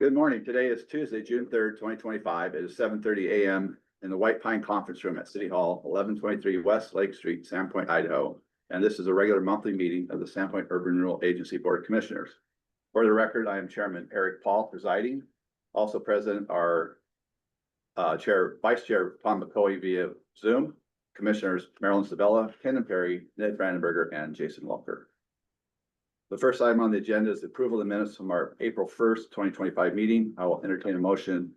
Good morning. Today is Tuesday, June 3rd, 2025. It is 7:30 a.m. in the White Pine Conference Room at City Hall, 1123 West Lake Street, Sandpoint, Idaho. And this is a regular monthly meeting of the Sandpoint Urban Renewal Agency Board of Commissioners. For the record, I am Chairman Eric Paul presiding. Also present are Vice Chair Tom McCoy via Zoom, Commissioners Marilyn Sabella, Ken Perry, Ned Brandenberger, and Jason Walker. The first item on the agenda is the approval of the minutes from our April 1st, 2025 meeting. I will entertain a motion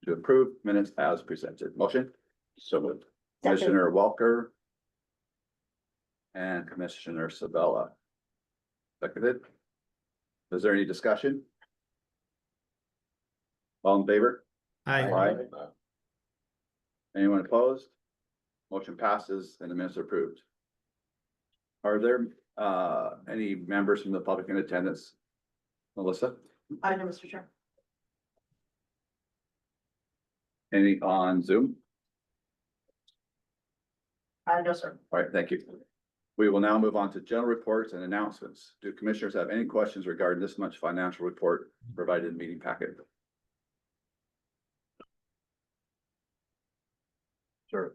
to approve minutes as presented. Motion? So moved. Commissioner Walker and Commissioner Sabella. Seconded. Is there any discussion? All in favor? Aye. Anyone opposed? Motion passes and the minutes are approved. Are there any members from the public in attendance? Melissa? I know, Mr. Chair. Any on Zoom? No, sir. All right, thank you. We will now move on to general reports and announcements. Do commissioners have any questions regarding this month's financial report provided in the meeting packet? Sure.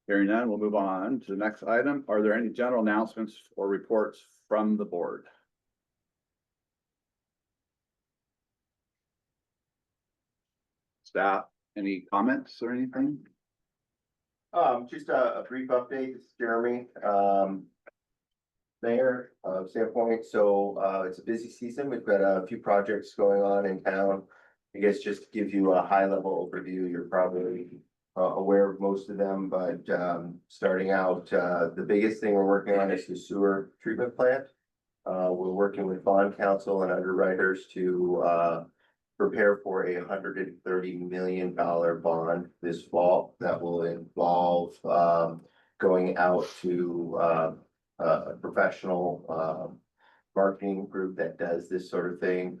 Hearing none, we'll move on to the next item. Are there any general announcements or reports from the board? Staff, any comments or anything? Just a brief update. This is Jeremy, Mayor of Sandpoint. So it's a busy season. We've got a few projects going on in town. I guess just to give you a high level overview, you're probably aware of most of them, but starting out, the biggest thing we're working on is the sewer treatment plant. We're working with bond counsel and underwriters to prepare for a $130 million bond this fall that will involve going out to a professional marketing group that does this sort of thing,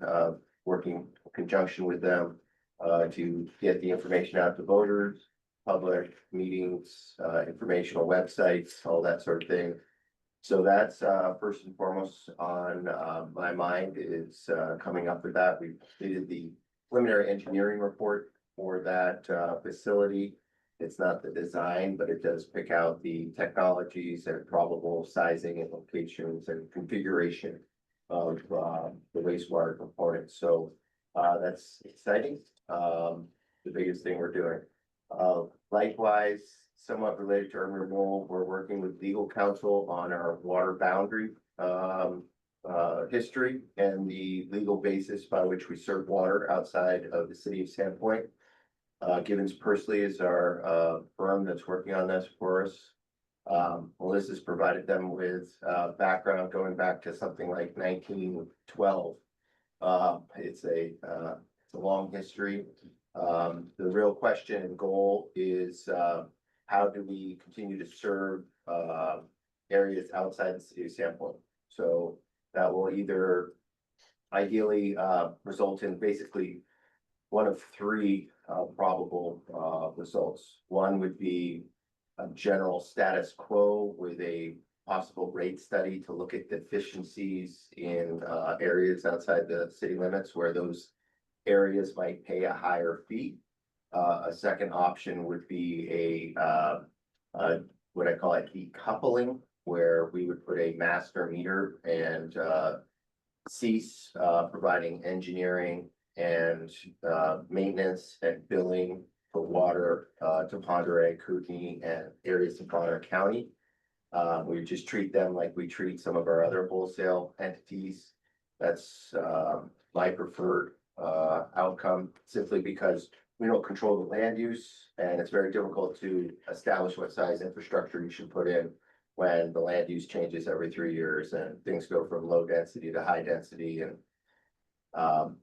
working in conjunction with them to get the information out to voters, public meetings, informational websites, all that sort of thing. So that's first and foremost on my mind is coming up with that. We completed the preliminary engineering report for that facility. It's not the design, but it does pick out the technologies and probable sizing and locations and configuration of the wastewater components. So that's exciting. The biggest thing we're doing. Likewise, somewhat related to urban renewal, we're working with legal counsel on our water boundary history and the legal basis by which we serve water outside of the city of Sandpoint. Gibbons Pursley is our firm that's working on this for us. Melissa's provided them with background going back to something like 1912. It's a long history. The real question and goal is how do we continue to serve areas outside the city of Sandpoint? So that will either ideally result in basically one of three probable results. One would be a general status quo with a possible rate study to look at deficiencies in areas outside the city limits where those areas might pay a higher fee. A second option would be what I call a decoupling, where we would put a master meter and cease providing engineering and maintenance and billing for water to Ponderay, Kootenai, and areas in Bonner County. We would just treat them like we treat some of our other wholesale entities. That's my preferred outcome, simply because we don't control the land use, and it's very difficult to establish what size infrastructure you should put in when the land use changes every 3 years and things go from low density to high density and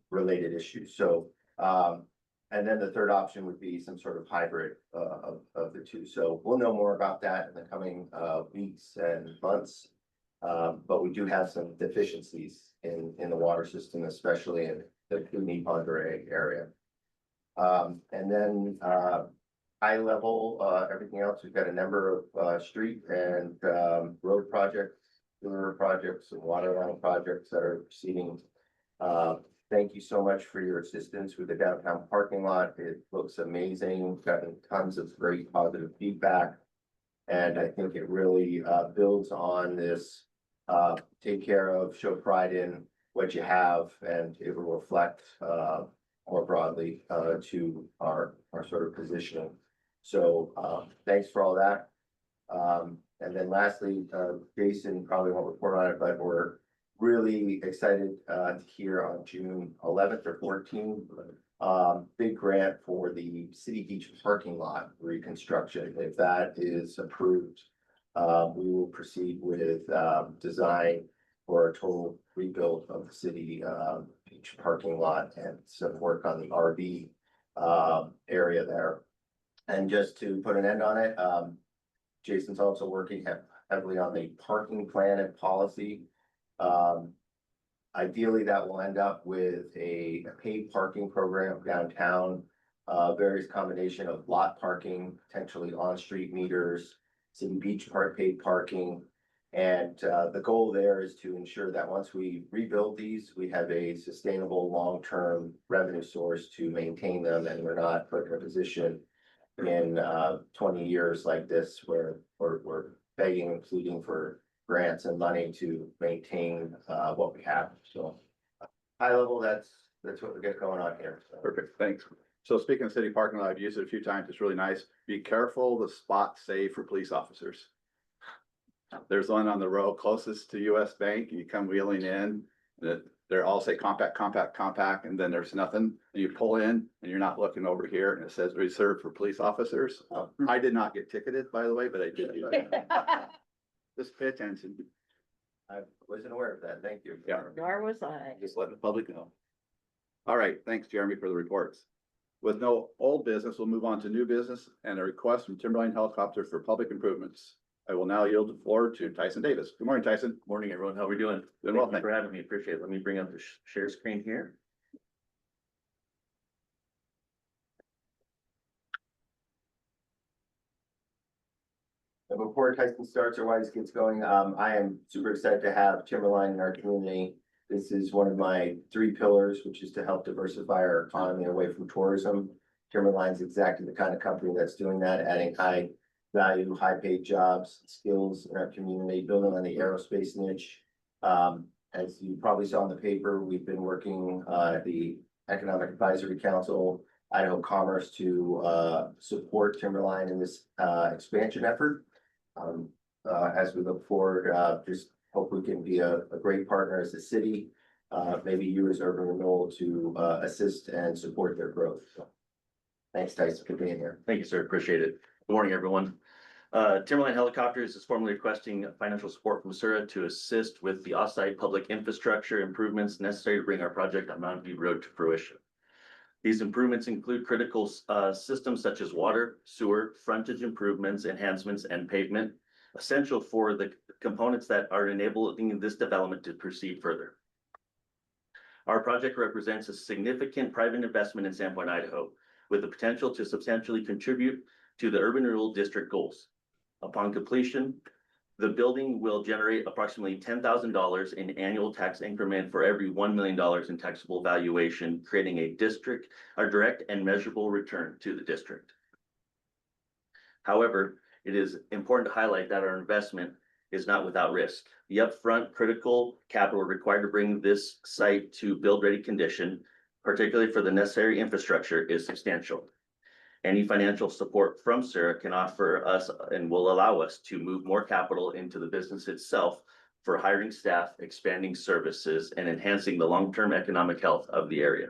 related issues. So and then the third option would be some sort of hybrid of the two. So we'll know more about that in the coming weeks and months. But we do have some deficiencies in the water system, especially in the Kootenai Ponderay area. And then high level, everything else, we've got a number of street and road projects, sewer projects, and water line projects that are proceeding thank you so much for your assistance with the downtown parking lot. It looks amazing. We've gotten tons of great positive feedback. And I think it really builds on this, take care of, show pride in what you have, and it will reflect more broadly to our sort of positioning. So thanks for all that. And then lastly, Jason probably won't report on it, but we're really excited to hear on June 11th or 14th. Big grant for the City Beach parking lot reconstruction. If that is approved, we will proceed with design for a total rebuild of the city beach parking lot and some work on the RV area there. And just to put an end on it, Jason's also working heavily on the parking plan and policy. Ideally, that will end up with a paid parking program downtown, various combination of lot parking, potentially on-street meters, city beach paid parking. And the goal there is to ensure that once we rebuild these, we have a sustainable long-term revenue source to maintain them, and we're not put in a position in 20 years like this where we're begging and pleading for grants and money to maintain what we have. So high level, that's what we got going on here. So. Perfect, thanks. So speaking of city parking lot, I've used it a few times. It's really nice. Be careful, the spot's safe for police officers. There's one on the row closest to US Bank. You come wheeling in, they're all say compact, compact, compact, and then there's nothing. And you pull in and you're not looking over here and it says reserved for police officers. I did not get ticketed, by the way, but I did. Just pay attention. I wasn't aware of that. Thank you. Yeah. Nor was I. Just let the public know. All right, thanks, Jeremy, for the reports. With no old business, we'll move on to new business and a request from Timberline Helicopter for public improvements. I will now yield the floor to Tyson Davis. Good morning, Tyson. Morning, everyone. How are we doing? Doing well, Thank you for having me. Appreciate it. Let me bring up the share screen here. And before Tyson starts or while he gets going, I am super excited to have Timberline in our community. This is one of my 3 pillars, which is to help diversify our economy away from tourism. Timberline's exactly the kind of company that's doing that, adding high value, high paid jobs, skills in our community, building on the aerospace niche. As you probably saw in the paper, we've been working at the Economic Advisory Council, Idaho Commerce to support Timberline in this expansion effort. As we look forward, just hope we can be a great partner as a city, maybe you as Urban Renewal to assist and support their growth. So, thanks, Tyson, for being here. Thank you, sir. Appreciate it. Good morning, everyone. Timberline Helicopters is formally requesting financial support from SURA to assist with the off-site public infrastructure improvements necessary to bring our project on Mountain View Road to fruition. These improvements include critical systems such as water, sewer, frontage improvements, enhancements, and pavement, essential for the components that are enabling this development to proceed further. Our project represents a significant private investment in Sandpoint, Idaho, with the potential to substantially contribute to the urban renewal district goals. Upon completion, the building will generate approximately $10,000 in annual tax increment for every $1 million in taxable valuation, creating a direct and measurable return to the district. However, it is important to highlight that our investment is not without risk. The upfront critical capital required to bring this site to build-ready condition, particularly for the necessary infrastructure, is substantial. Any financial support from SURA can offer us and will allow us to move more capital into the business itself for hiring staff, expanding services, and enhancing the long-term economic health of the area.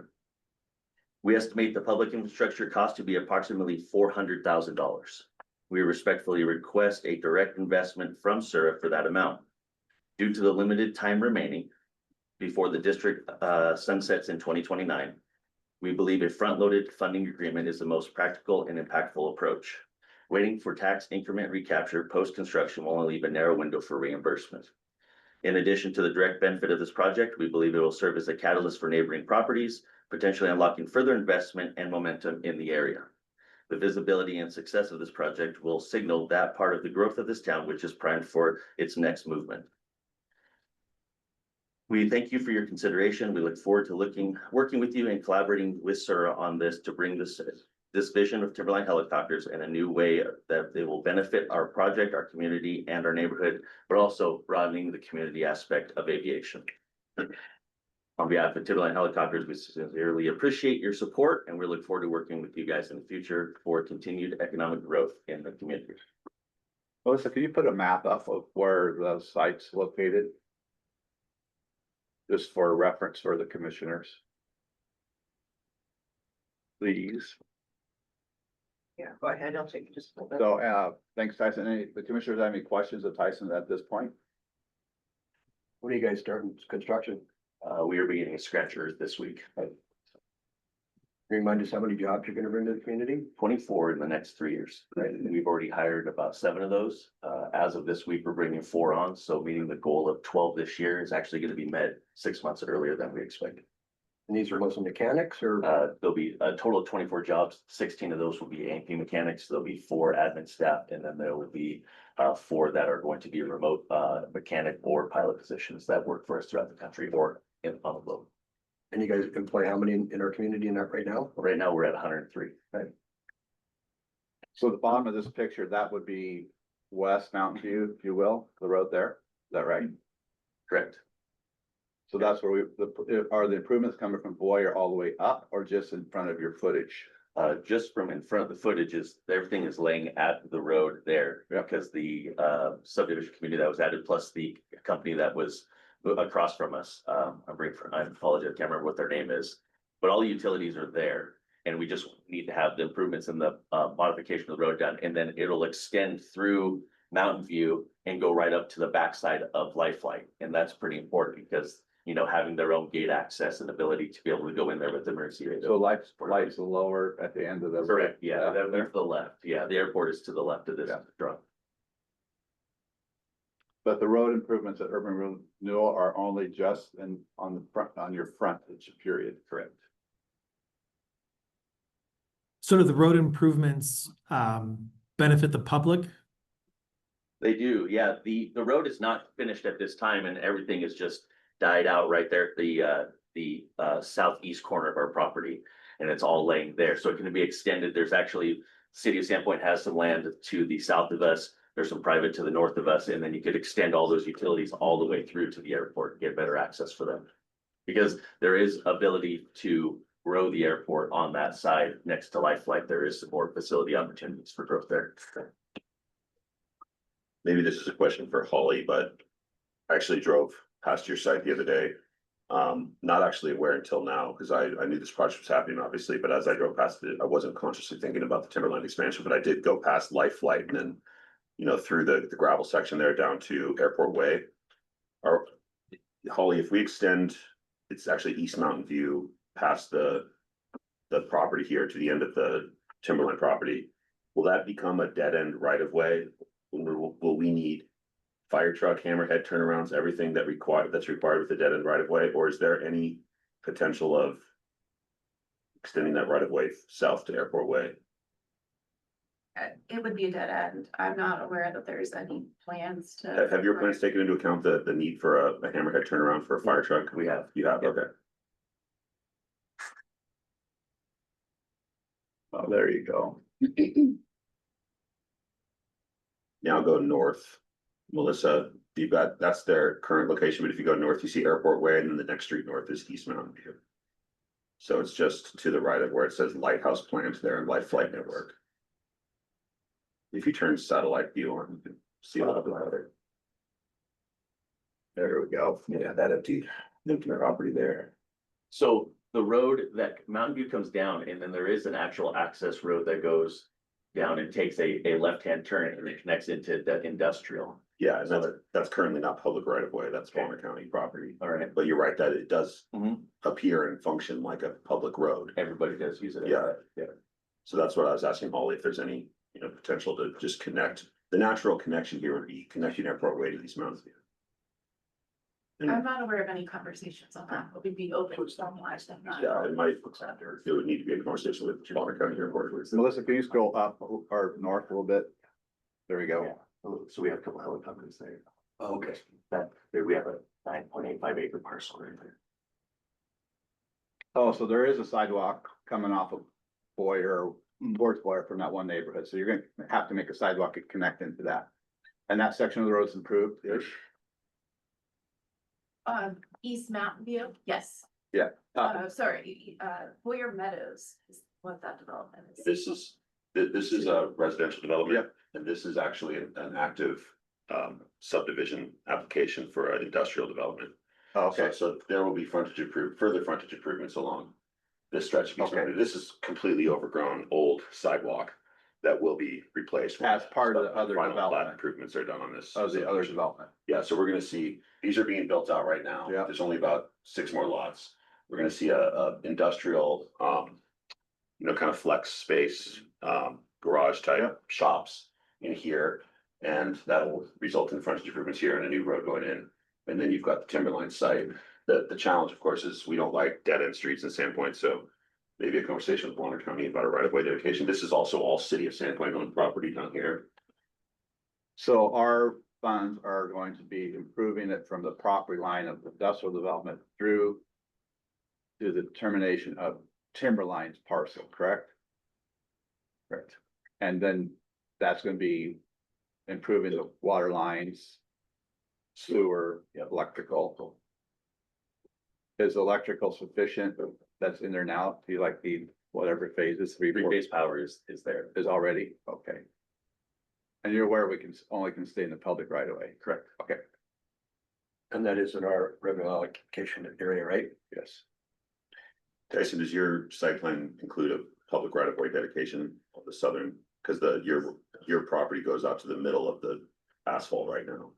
We estimate the public infrastructure cost to be approximately $400,000. We respectfully request a direct investment from SURA for that amount. Due to the limited time remaining before the district sunsets in 2029, we believe a front-loaded funding agreement is the most practical and impactful approach. Waiting for tax increment recapture post-construction will only leave a narrow window for reimbursement. In addition to the direct benefit of this project, we believe it will serve as a catalyst for neighboring properties, potentially unlocking further investment and momentum in the area. The visibility and success of this project will signal that part of the growth of this town, which is primed for its next movement. We thank you for your consideration. We look forward to working with you and collaborating with Sura on this to bring this vision of Timberline helicopters in a new way that they will benefit our project, our community, and our neighborhood, but also broadening the community aspect of aviation. On behalf of Timberline Helicopters, we sincerely appreciate your support, and we look forward to working with you guys in the future for continued economic growth in the community. Melissa, can you put a map up of where the site's located? Just for reference for the commissioners. Please. Yeah, go ahead, I'll take just a little bit. So, thanks, Tyson. The commissioners have any questions of Tyson at this point? When are you guys starting construction? We are beginning scratchers this week, Remind us how many jobs you're gonna bring to the community? 24 in the next 3 years. Right, and we've already hired about 7 of those. As of this week, we're bringing 4 on, so meeting the goal of 12 this year is actually going to be met 6 months earlier than we expected. And these are mostly mechanics or? There'll be a total of 24 jobs. 16 of those will be A&P mechanics. There'll be 4 admin staff, and then there will be 4 that are going to be remote mechanic or pilot positions that work for us throughout the country or on the globe. And you guys employ how many in our community in that right now? Right now, we're at 103. So the bottom of this picture, that would be West Mountain View, if you will, the road there. Is that right? Correct. So that's where are the improvements coming from Boyer all the way up or just in front of your footage? Just from in front of the footage everything is laying at the road there. Yeah. Because the subdivision community that was added, plus the company that was across from us, I apologize, I can't remember what their name is. But all the utilities are there, and we just need to have the improvements in the modification of the road done, and then it'll extend through Mountain View and go right up to the backside of Lifeline. And that's pretty important because, you know, having their own gate access and ability to be able to go in there with emergency radio. So lights lower at the end of the. Correct, yeah, they're to the left. Yeah, the airport is to the left of this drawing. But the road improvements at Urban Renewal are only just on the front, on your frontage, period. Correct. So do the road improvements benefit the public? They do, yeah. The road is not finished at this time, and everything is just died out right there at the southeast corner of our property, and it's all laying there. So it can be extended. There's actually, City of Sandpoint has some land to the south of us. There's some private to the north of us, and then you could extend all those utilities all the way through to the airport and get better access for them. Because there is ability to grow the airport on that side next to Lifeline. There is some more facility opportunities for growth there. Maybe this is a question for Holly, but I actually drove past your site the other day. Not actually aware until now, because I knew this project was happening, obviously, but as I drove past it, I wasn't consciously thinking about the Timberline expansion, but I did go past Lifeline and then, you know, through the gravel section there down to Airport Way. Or Holly, if we extend, it's actually East Mountain View past the property here to the end of the Timberline property, will that become a dead end right of way? Will we need fire truck, hammerhead turnarounds, everything that's required with the dead end right of way? Or is there any potential of extending that right of way south to Airport Way? It would be a dead end. I'm not aware that there's any plans to. Have your plans taken into account the need for a hammerhead turnaround for a fire truck? We have. You have, okay. Oh, there you go. Now go north. Melissa, that's their current location, but if you go north, you see Airport Way, and then the next street north is East Mountain View. So it's just to the right of where it says Lighthouse Plant there and Life Flight Network. If you turn satellite view on, you can see a little bit of it. There we go. Yeah, that empty property there. So the road that Mountain View comes down, and then there is an actual access road that goes down and takes a left-hand turn and it connects into the industrial. Yeah, and that's currently not public right of way. That's Bonner County property. All right. But you're right that it does Mhm. appear and function like a public road. Everybody does use it. Yeah. So that's what I was asking Holly, if there's any, you know, potential to just connect. The natural connection here would be connecting Airport Way to East Mountain View. I'm not aware of any conversations on that, but we'd be open to formalize them. Yeah, it would need to be a conversation with Bonner County Airport. Melissa, can you scroll up or north a little bit? There you go. So we have a couple helicopters there. Okay. There we have a 9.85 5 acre parcel right there. Oh, so there is a sidewalk coming off of Boyer, towards Boyer from that one neighborhood, so you're gonna have to make a sidewalk to connect into that. And that section of the road's improved-ish? East Mountain View, yes. Yeah. Sorry, Boyer Meadows is what that development is. This is a residential development, and this is actually an active subdivision application for an industrial development. Oh, okay, So there will be further frontage improvements along this stretch. Okay. This is completely overgrown, old sidewalk that will be replaced. as part of the Final other plat development, Improvements are done on this. of the other development. Yeah, so we're gonna see, these are being built out right now. Yeah. There's only about 6 more lots. We're gonna see a industrial, kind of flex space, garage type shops in here. And that will result in frontage improvements here and a new road going in. And then you've got the Timberline site. The challenge, of course, is we don't like dead end streets in Sandpoint, so maybe a conversation with Bonner County about a right of way dedication. This is also all city of Sandpoint owned property down here. So our funds are going to be improving it from the property line of industrial development through to the termination of Timberline's parcel, correct? Correct. And then that's gonna be improving the water lines, sewer, electrical. Is electrical sufficient that's in there now? Do you like the whatever phases, three, four, Three-phase power is there. is already, okay. And you're aware we can only stay in the public right away, correct? Okay, And that is in our revenue allocation area, right? yes. Tyson, does your site plan include a public right of way dedication of the southern? Cause your property goes out to the middle of the asphalt right now.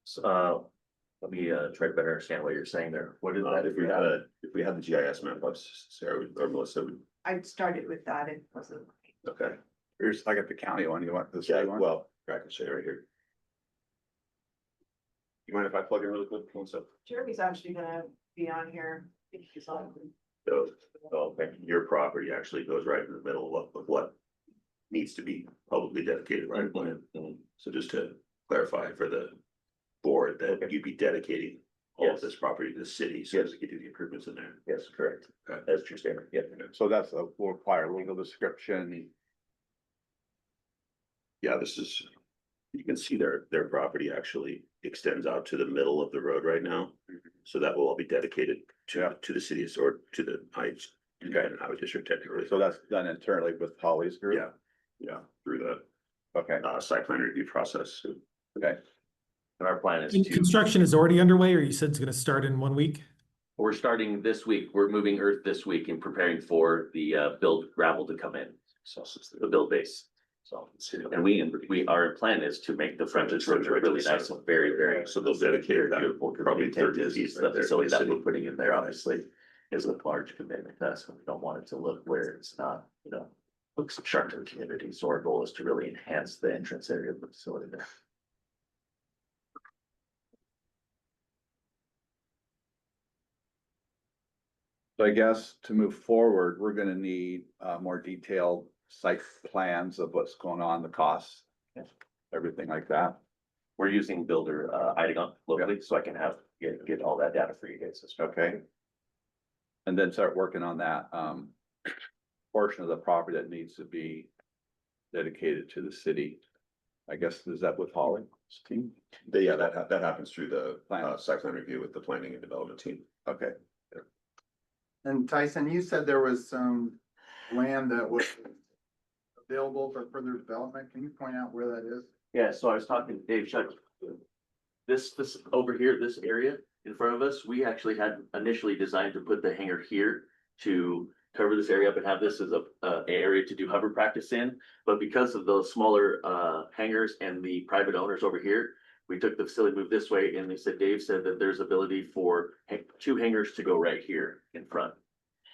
So, let me try to better understand what you're saying there. What is that? If we had the GIS map, Sarah or Melissa would, I started with that, it wasn't. okay. Here's, I got the county one, you want this Yeah, one? well, I can show you right here. You mind if I plug in really quick? One sec. Jeremy's actually gonna be on here. I think he's on. So, your property actually goes right in the middle of what needs to be publicly dedicated right away. So just to clarify for the board that you'd be dedicating all of Yes. this property to the city, so as we could do the improvements in there. Yes, correct. Okay. That's true statement. Yeah. So that's a, will require legal description. Yeah, this is, you can see their property actually extends out to the middle of the road right now. So that will all be dedicated to the cities or to the Heights. Independent Highway District technically. So that's done internally with Holly's group? Yeah, through the Okay, site plan review process. okay. And our plan is And to, construction is already underway, or you said it's gonna start in 1 week? we're starting this week. We're moving earth this week and preparing for the build gravel to come in. So the build base. So, and our plan is to make the frontage road really nice and very. So they'll dedicate that Beautiful. probably 30 feet The right there. facility that we're putting in there, obviously, is a large commitment to us. We don't want it to look where it's not, looks sharp to the community. So our goal is to really enhance the entrance area of the facility there. So I guess to move forward, we're gonna need more detailed site plans of what's going on, the costs, everything like that. We're using Builder Idigon locally, so I can get all that data for you guys. Okay. And then start working on that portion of the property that needs to be dedicated to the city. I guess, is that with Holly's team? Yeah, that happens through the Plan. site plan review with the planning and development team. Okay, And Tyson, you said there was some land that was available for further development. Can you point out where that is? Yeah, so I was talking to Dave Shuck. This over here, this area in front of us, we actually had initially designed to put the hangar here to cover this area up and have this as a area to do hover practice in. But because of those smaller hangars and the private owners over here, we took the facility, moved this way, and Dave said that there's ability for 2 hangars to go right here in front.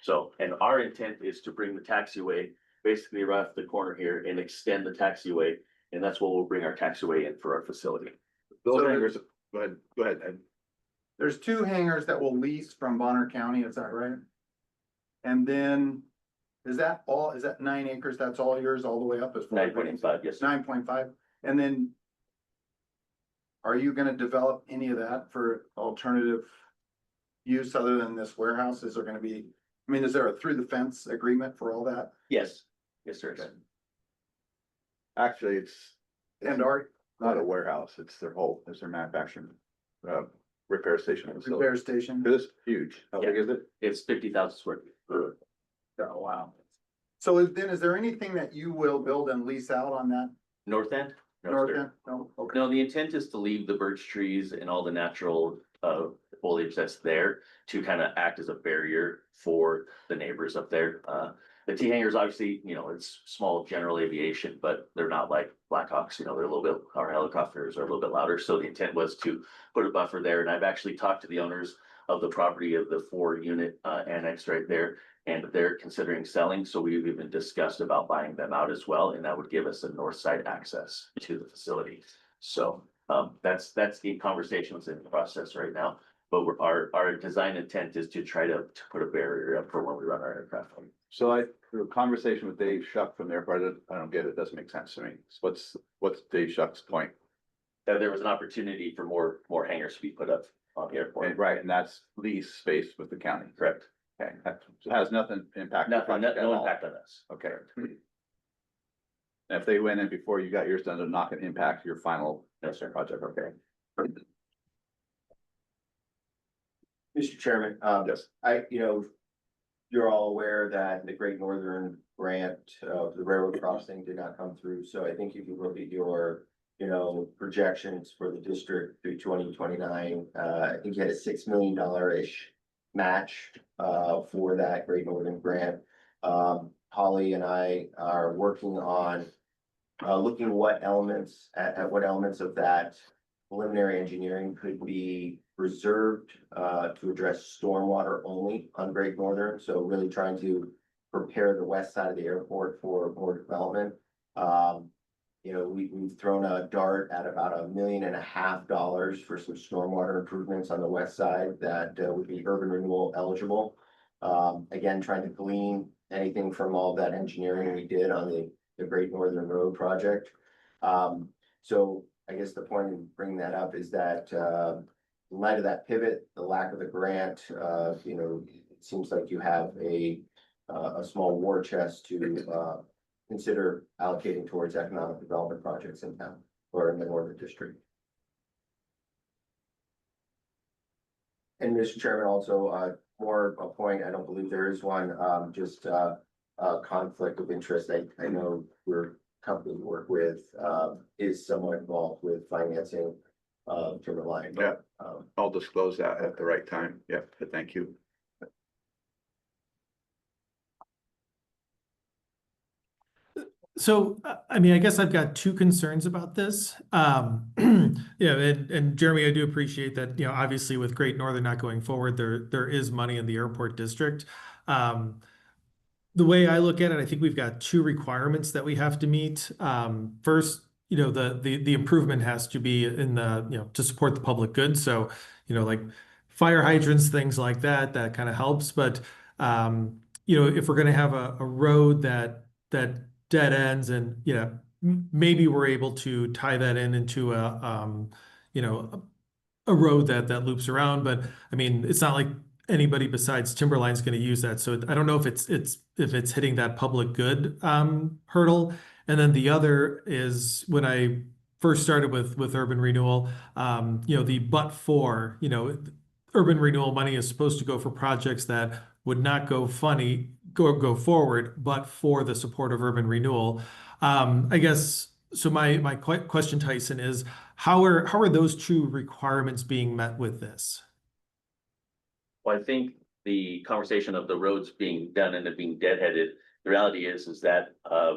So, and our intent is to bring the taxiway basically right off the corner here and extend the taxiway. And that's what we'll bring our taxiway in for our facility. those So- hangars, go ahead, Ed. There's 2 hangars that will lease from Bonner County, is that right? And then, is that 9 acres? That's all yours all the way up as far as? 9.5, yes. 9.5, and then are you gonna develop any of that for alternative use other than this warehouse? Is there gonna be, I mean, is there a through the fence agreement for all that? Yes, yes, sir. Actually, it's And are not a warehouse, it's their manufacturing, repair station facility. repair station? It's huge. How big is it? It's 50,000 square feet. Oh, wow. So is there anything that you will build and lease out on that North end? No, north sir. end? No, okay. No, the intent is to leave the birch trees and all the natural foliage that's there to kind of act as a barrier for the neighbors up there. The T hangers, obviously, it's small general aviation, but they're not like Blackhawks, they're a little bit, our helicopters are a little bit louder. So the intent was to put a buffer there. And I've actually talked to the owners of the property of the 4-unit annex right there. And they're considering selling, so we've even discussed about buying them out as well, and that would give us a north side access to the facility. So that's the conversations in the process right now. But our design intent is to try to put a barrier up for when we run our aircraft. So through a conversation with Dave Shuck from the airport, I don't get it, doesn't make sense to me. So what's Dave Shuck's point? That there was an opportunity for more hangars to be put up on the airport. Right, and that's lease space with the county. Correct. Okay, that has nothing impact. No impact on us. Okay. And if they went in before you got yours done, they're not gonna impact your final project, okay? Mr. Chairman, Yes. You're all aware that the Great Northern Grant, the railroad crossing did not come through. So I think if you look at your, projections for the district through 2029, I think you had a $6 million-ish match, for that Great Northern Grant. Holly and I are working on, looking what elements, at what elements of that preliminary engineering could be reserved to address stormwater only on Great Northern. So really trying to prepare the west side of the airport for more development. We've thrown a dart at about $1.5 million for some stormwater improvements on the west side that would be urban renewal eligible. Again, trying to glean anything from all that engineering we did on the Great Northern Road project. So I guess the point in bringing that up is that in light of that pivot, the lack of the grant, it seems like you have a small war chest to consider allocating towards economic development projects in town or in the Northern District. And Mr. Chairman, also more a point, I don't believe there is one, just a conflict of interest. I know we're company we work with is somewhat involved with financing Timberline. Yeah. I'll disclose that at the right time. Yeah, but thank you. So, I mean, I guess I've got two concerns about this. Yeah, and Jeremy, I do appreciate that, obviously with Great Northern not going forward, there is money in the airport district. The way I look at it, I think we've got two requirements that we have to meet. First, the improvement has to be in the, to support the public good. So, like fire hydrants, things like that kind of helps. But, if we're going to have a road that dead ends and, maybe we're able to tie that into a road that loops around. But I mean, it's not like anybody besides Timberline's going to use that. So I don't know if it's hitting that public good hurdle. And then the other is when I first started with urban renewal, the but for, urban renewal money is supposed to go for projects that would not go forward, but for the support of urban renewal. I guess, so my question, Tyson, is how are those two requirements being met with this? Well, I think the conversation of the roads being done and it being deadheaded, the reality is that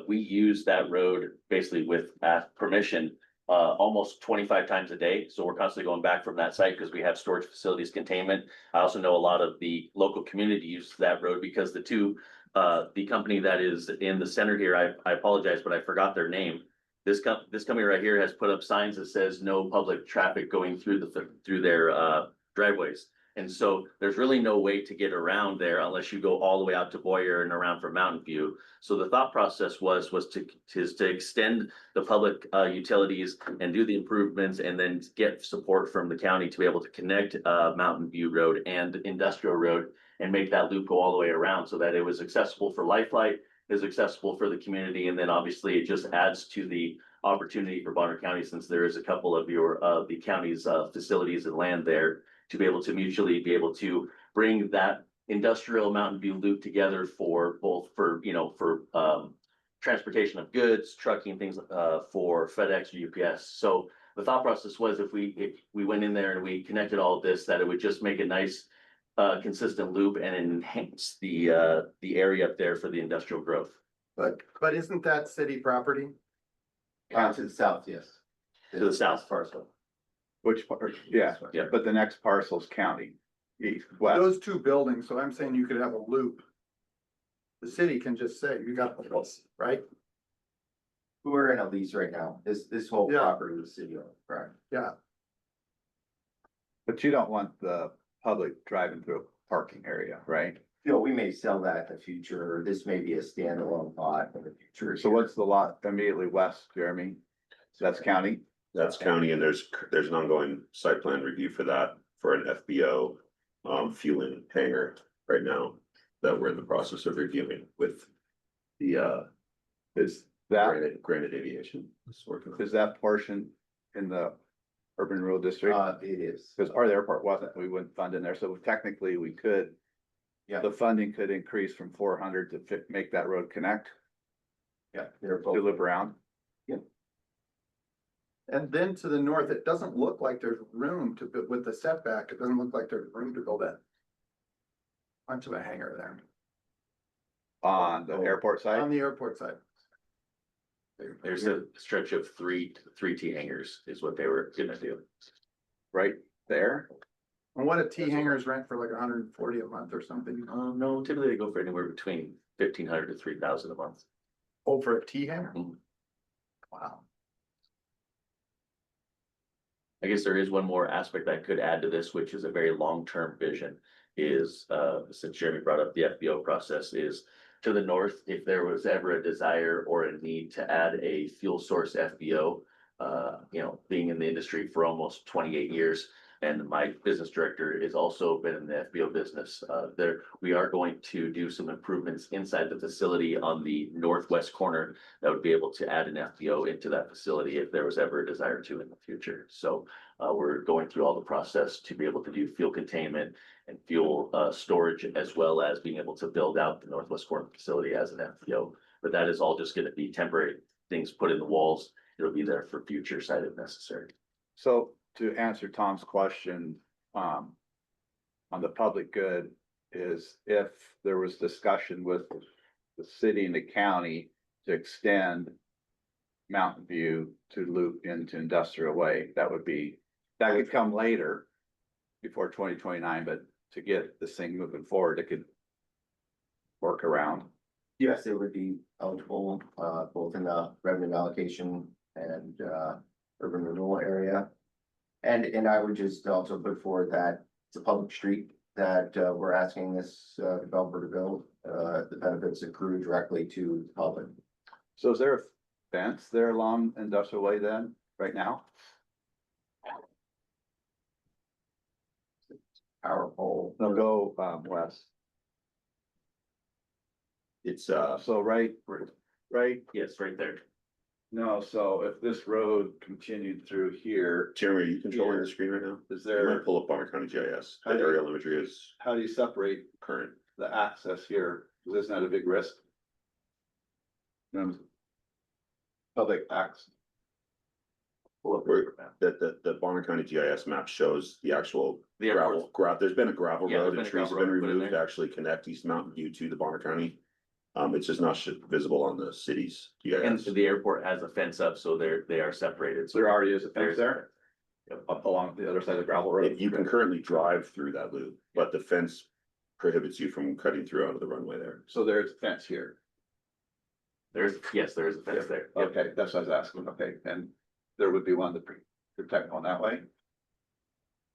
we use that road basically with permission almost 25 times a day. So we're constantly going back from that site because we have storage facilities, containment. I also know a lot of the local community use that road because the company that is in the center here, I apologize, but I forgot their name. This company right here has put up signs that says no public traffic going through their driveways. And so there's really no way to get around there unless you go all the way out to Boyer and around from Mountain View. So the thought process was to extend the public utilities and do the improvements and then get support from the county to be able to connect Mountain View Road and Industrial Road and make that loop go all the way around so that it was accessible for Lifeline, is accessible for the community, and then obviously it just adds to the opportunity for Bonner County, since there is a couple of the county's facilities and land there, to be able to mutually be able to bring that industrial Mountain View loop together for both for transportation of goods, trucking, things for FedEx or UPS. So the thought process was if we went in there and we connected all of this, that it would just make a nice consistent loop and enhance the area up there for the industrial growth. But isn't that city property? To the south, yes. To the south parcel. Which part? Yeah, Yeah. but the next parcel's county, east, west. Those two buildings, so I'm saying you could have a loop. The city can just say, you got this, right? We're in a lease right now. This whole Yeah. property is city owned, correct? Yeah, But you don't want the public driving through a parking area, right? You know, we may sell that in the future, or this may be a standalone lot in the future. So what's the lot immediately west, Jeremy? That's county? That's county, and there's an ongoing site plan review for that, for an FBO fueling hangar right now that we're in the process of reviewing with the Is that, Granite Aviation. Is working on it. is that portion in the urban rural district? It is. Because our airport wasn't, we wouldn't fund in there, so technically we could. Yeah. The funding could increase from 400 to make that road connect, Yeah, they're to both. loop around. and then to the north, it doesn't look like there's room to, with the setback, it doesn't look like there's room to build that. Much of a hangar there, On the airport on side, the airport side. There's a stretch of three T hangars is what they were gonna do. right there. And what a T hangers rent for like 140 a month or something, No, typically they go for anywhere between 1,500 to 3,000 a month. oh, for a T hangar? Mhm. Wow. I guess there is one more aspect I could add to this, which is a very long-term vision, is, since Jeremy brought up the FBO process, is to the north, if there was ever a desire or a need to add a fuel source FBO, being in the industry for almost 28 years, and my business director has also been in the FBO business. We are going to do some improvements inside the facility on the northwest corner that would be able to add an FBO into that facility if there was ever a desire to in the future. So we're going through all the process to be able to do fuel containment and fuel storage, as well as being able to build out the northwest corner facility as an FBO. But that is all just gonna be temporary things put in the walls. It'll be there for future site if necessary. So to answer Tom's question, on the public good is if there was discussion with the city and the county to extend Mountain View to loop into Industrial Way, that could come later before 2029, but to get this thing moving forward, it could work around. Yes, it would be eligible, both in the revenue allocation and, urban renewal area. And I would just also put forward that it's a public street that, we're asking this, developer to build. The benefits accrue directly to the public. So is there a fence there along Industrial Way then, right now? Power pole. No, go west. It's So right, Yes, right there. no, so if this road continued through here, Jeremy, are you controlling the screen right now? is You might there, pull up Bonner County GIS. The I do. aerial imagery is how do you separate current. the access here? Is this not a big risk? Public access. The Bonner County GIS map shows the actual The airport. there's been a gravel Yeah, road there's and been a trees have gravel been road put in removed to there. actually connect East Mountain View to the Bonner County. It's just not visible on the city's And GIS. the airport has a fence up, so they are separated. So There already is a there's fence there, Yep. up along the other side of the gravel road. You can currently drive through that loop, but the fence prohibits you from cutting through onto the runway there. So there's a fence here. there is a fence there. Yep. Okay, that's what I was asking. Okay, and there would be one to protect on that way.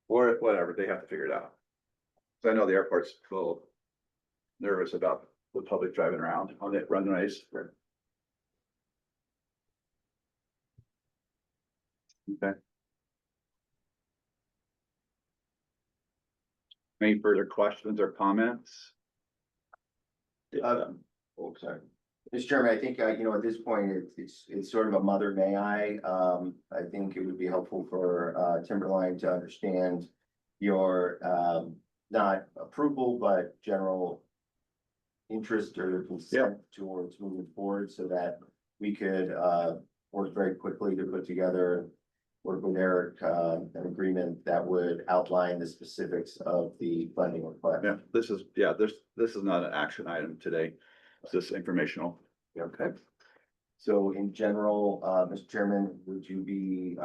Or whatever, they have to figure it out. So I know the airport's a little nervous about the public driving around on the runways. Okay. Any further questions or comments? Oh, sorry. Mr. Chairman, I think, at this point, it's sort of a mother may I. I think it would be helpful for, Timberline to understand your, not approval, but general interest or consent towards moving forward so that we could, work very quickly to put together, work with Eric, an agreement that would outline the specifics of the funding request. Yeah, this is not an action item today. It's just informational. Okay. So in general, Mr. Chairman, would you be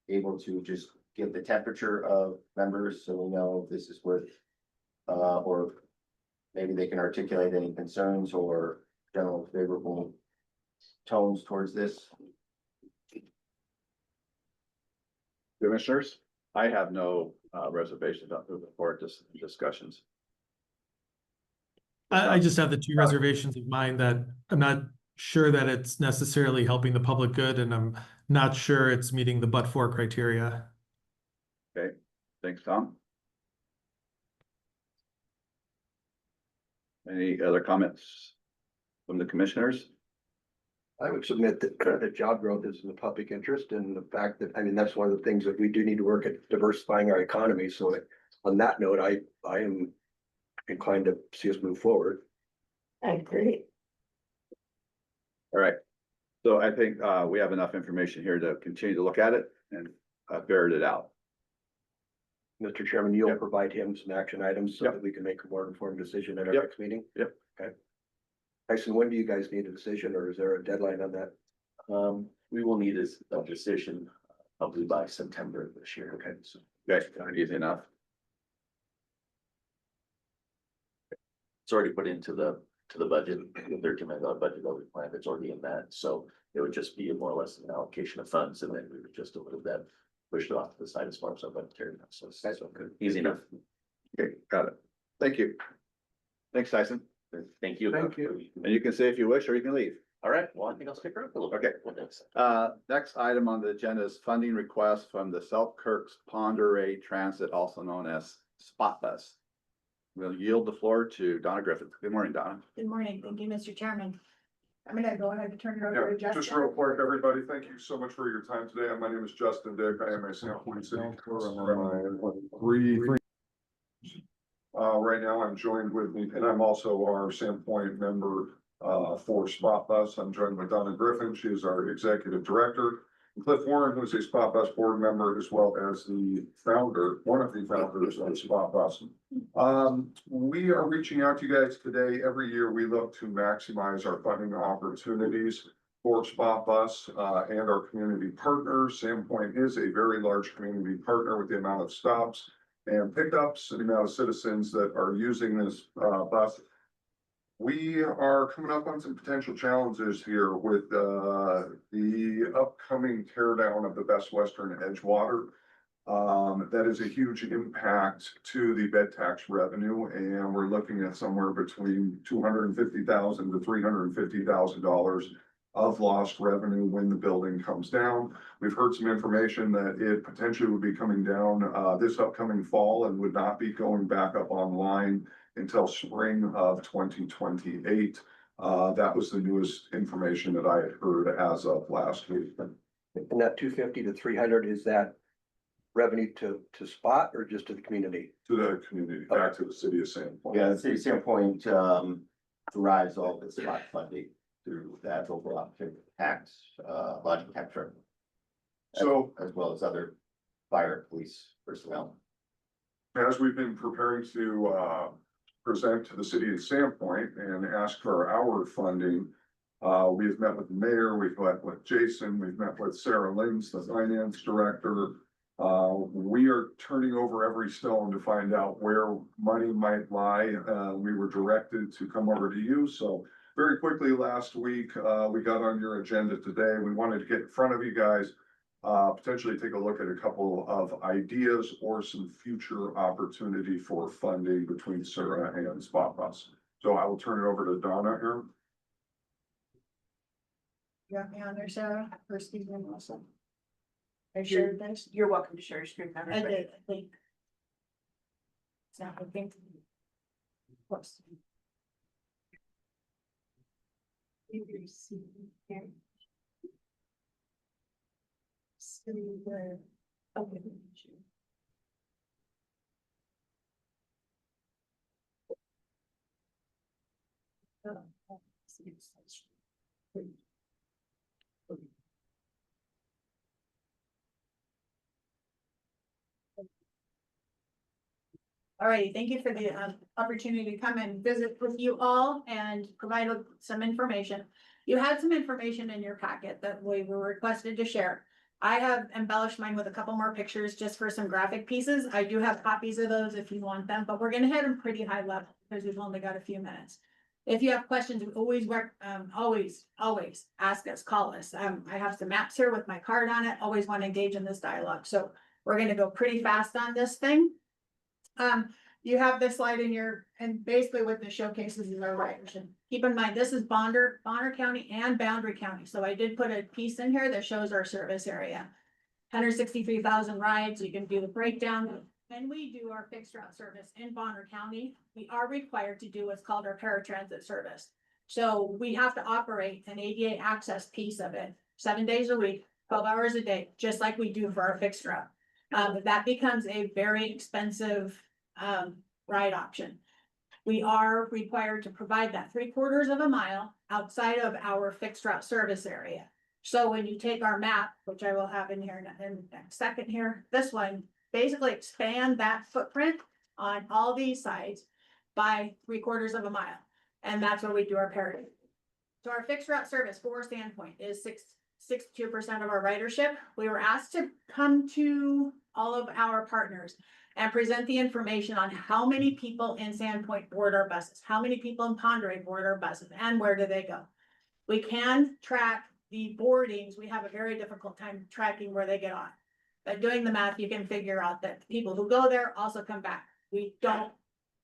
able to just get the temperature of members so we know if this is worth, or maybe they can articulate any concerns or general favorable tones towards this? Commissioners, I have no reservations about moving forward to discussions. I just have the two reservations of mine that I'm not sure that it's necessarily helping the public good, and I'm not sure it's meeting the but-for criteria. Okay, thanks, Tom. Any other comments from the commissioners? I would submit that the job growth is in the public interest and the fact that, I mean, that's one of the things that we do need to work at diversifying our economy. So on that note, I am inclined to see us move forward. I agree. All right. So I think we have enough information here to continue to look at it and ferret it out. Mr. Chairman, you'll Yep. provide him some action items so Yep. that we can make a more informed decision at our Yep. next meeting? Yep. Okay. Tyson, when do you guys need a decision, or is there a deadline on that? We will need a decision probably by September of this year. Okay, so Okay, easy enough. It's already put into the budget, the $13 million budget that we planned, it's already in that, so it would just be more or less an allocation of funds, and then we would just a little bit push it off to the side as far as our budgetary. So good, easy enough. Okay, got it. Thank you. Thanks, Tyson. Thank you. Thank you. And you can say if you wish, or you can leave. All right, well, I think I'll stick around for a little bit. Okay. What next? Next item on the agenda is funding request from the Selkirk's Ponderay Transit, also known as Spot Bus. We'll yield the floor to Donna Griffith. Good morning, Donna. Good morning. Thank you, Mr. Chairman. I'm gonna go ahead and turn it over to Yeah, just Justin. real quick, everybody, thank you so much for your time today. My name is Justin Dick. I am a Sandpoint City. Right now I'm joined with, and I'm also our Sandpoint member, for Spot Bus. I'm joined by Donna Griffin. She is our executive director. Cliff Warren, who's a Spot Bus board member, as well as the founder, one of the founders of Spot Bus. We are reaching out to you guys today. Every year we look to maximize our funding opportunities for Spot Bus, and our community partners. Sandpoint is a very large community partner with the amount of stops and pickups and the amount of citizens that are using this, bus. We are coming up on some potential challenges here with the upcoming tear down of the Best Western Edgewater. That is a huge impact to the bed tax revenue, and we're looking at somewhere between $250,000 to $350,000 of lost revenue when the building comes down. We've heard some information that it potentially would be coming down this upcoming fall and would not be going back up online until spring of 2028. That was the newest information that I had heard as of last week. And that 250 to 300, is that revenue to Spot or just to the community? To the community, back to the city of Sandpoint. Yeah, the city of Sandpoint derives all of its spot funding through that overall tax, lodging tax revenue, So as well as other fire, police personnel. as we've been preparing to present to the city of Sandpoint and ask for our funding, we've met with the mayor, we've met with Jason, we've met with Sarah Lins, the finance director. We are turning over every stone to find out where money might lie. We were directed to come over to you, so very quickly last week, we got on your agenda today. We wanted to get in front of you guys, potentially take a look at a couple of ideas or some future opportunity for funding between Sarah and Spot Bus. So I will turn it over to Donna here. You got me on there, Sarah, or Stephen also? I shared this. You're welcome to share your screen. I did, I think. It's not working. Of course. Okay. All righty, thank you for the opportunity to come and visit with you all and provide some information. You had some information in your packet that we were requested to share. I have embellished mine with a couple more pictures just for some graphic pieces. I do have copies of those if you want them, but we're gonna hit them pretty high level because we've only got a few minutes. If you have questions, always ask us, call us. I have some maps here with my card on it, always want to engage in this dialogue. So we're gonna go pretty fast on this thing. You have this slide in your, and basically what this showcases is our ridership. Keep in mind, this is Bonner County and Boundary County. So I did put a piece in here that shows our service area. 163,000 rides. You can do the breakdown. When we do our fixed route service in Bonner County, we are required to do what's called our paratransit service. So we have to operate an ADA access piece of it 7 days a week, 12 hours a day, just like we do for our fixed route. That becomes a very expensive ride option. We are required to provide that 3/4 of a mile outside of our fixed route service area. So when you take our map, which I will have in here in a second here, this one basically expand that footprint on all these sides by 3/4 of a mile. And that's where we do our parity. So our fixed route service for Sandpoint is 62% of our ridership. We were asked to come to all of our partners and present the information on how many people in Sandpoint board our buses, how many people in Ponderay board our buses, and where do they go. We can track the boardings. We have a very difficult time tracking where they get on. But doing the math, you can figure out that the people who go there also come back. We don't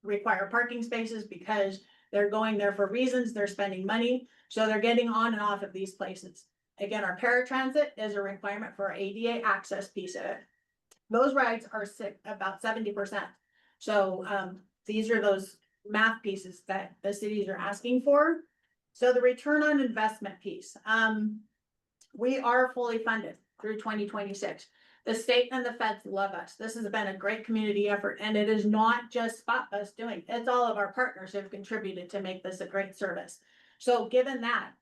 require parking spaces because they're going there for reasons, they're spending money, so they're getting on and off of these places. Again, our paratransit is a requirement for our ADA access piece of it. Those rides are about 70%. So these are those math pieces that the cities are asking for. So the return on investment piece, we are fully funded through 2026. The state and the feds love us. This has been a great community effort, and it is not just Spot Bus doing it. It's all of our partners who have contributed to make this a great service. So given that,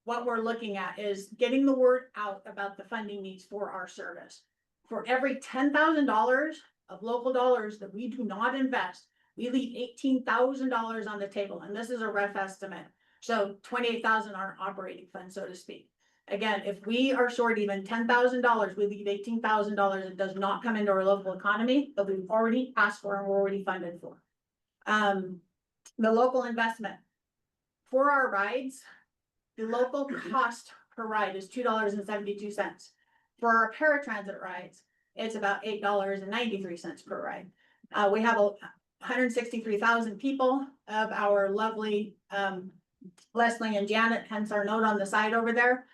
what we're looking at is getting the word out about the funding needs for our service. For every $10,000 of local dollars that we do not invest, we leave $18,000 on the table, and this is a rough estimate. So 28,000 are operating funds, so to speak. Again, if we are short even $10,000, we leave $18,000. It does not come into our local economy, but we've already asked for and we're already funded for. The local investment for our rides, the local cost per ride is $2.72. For our paratransit rides, it's about $8.93 per ride. We have 163,000 people of our lovely Leslie and Janet, hence our note on the side over there.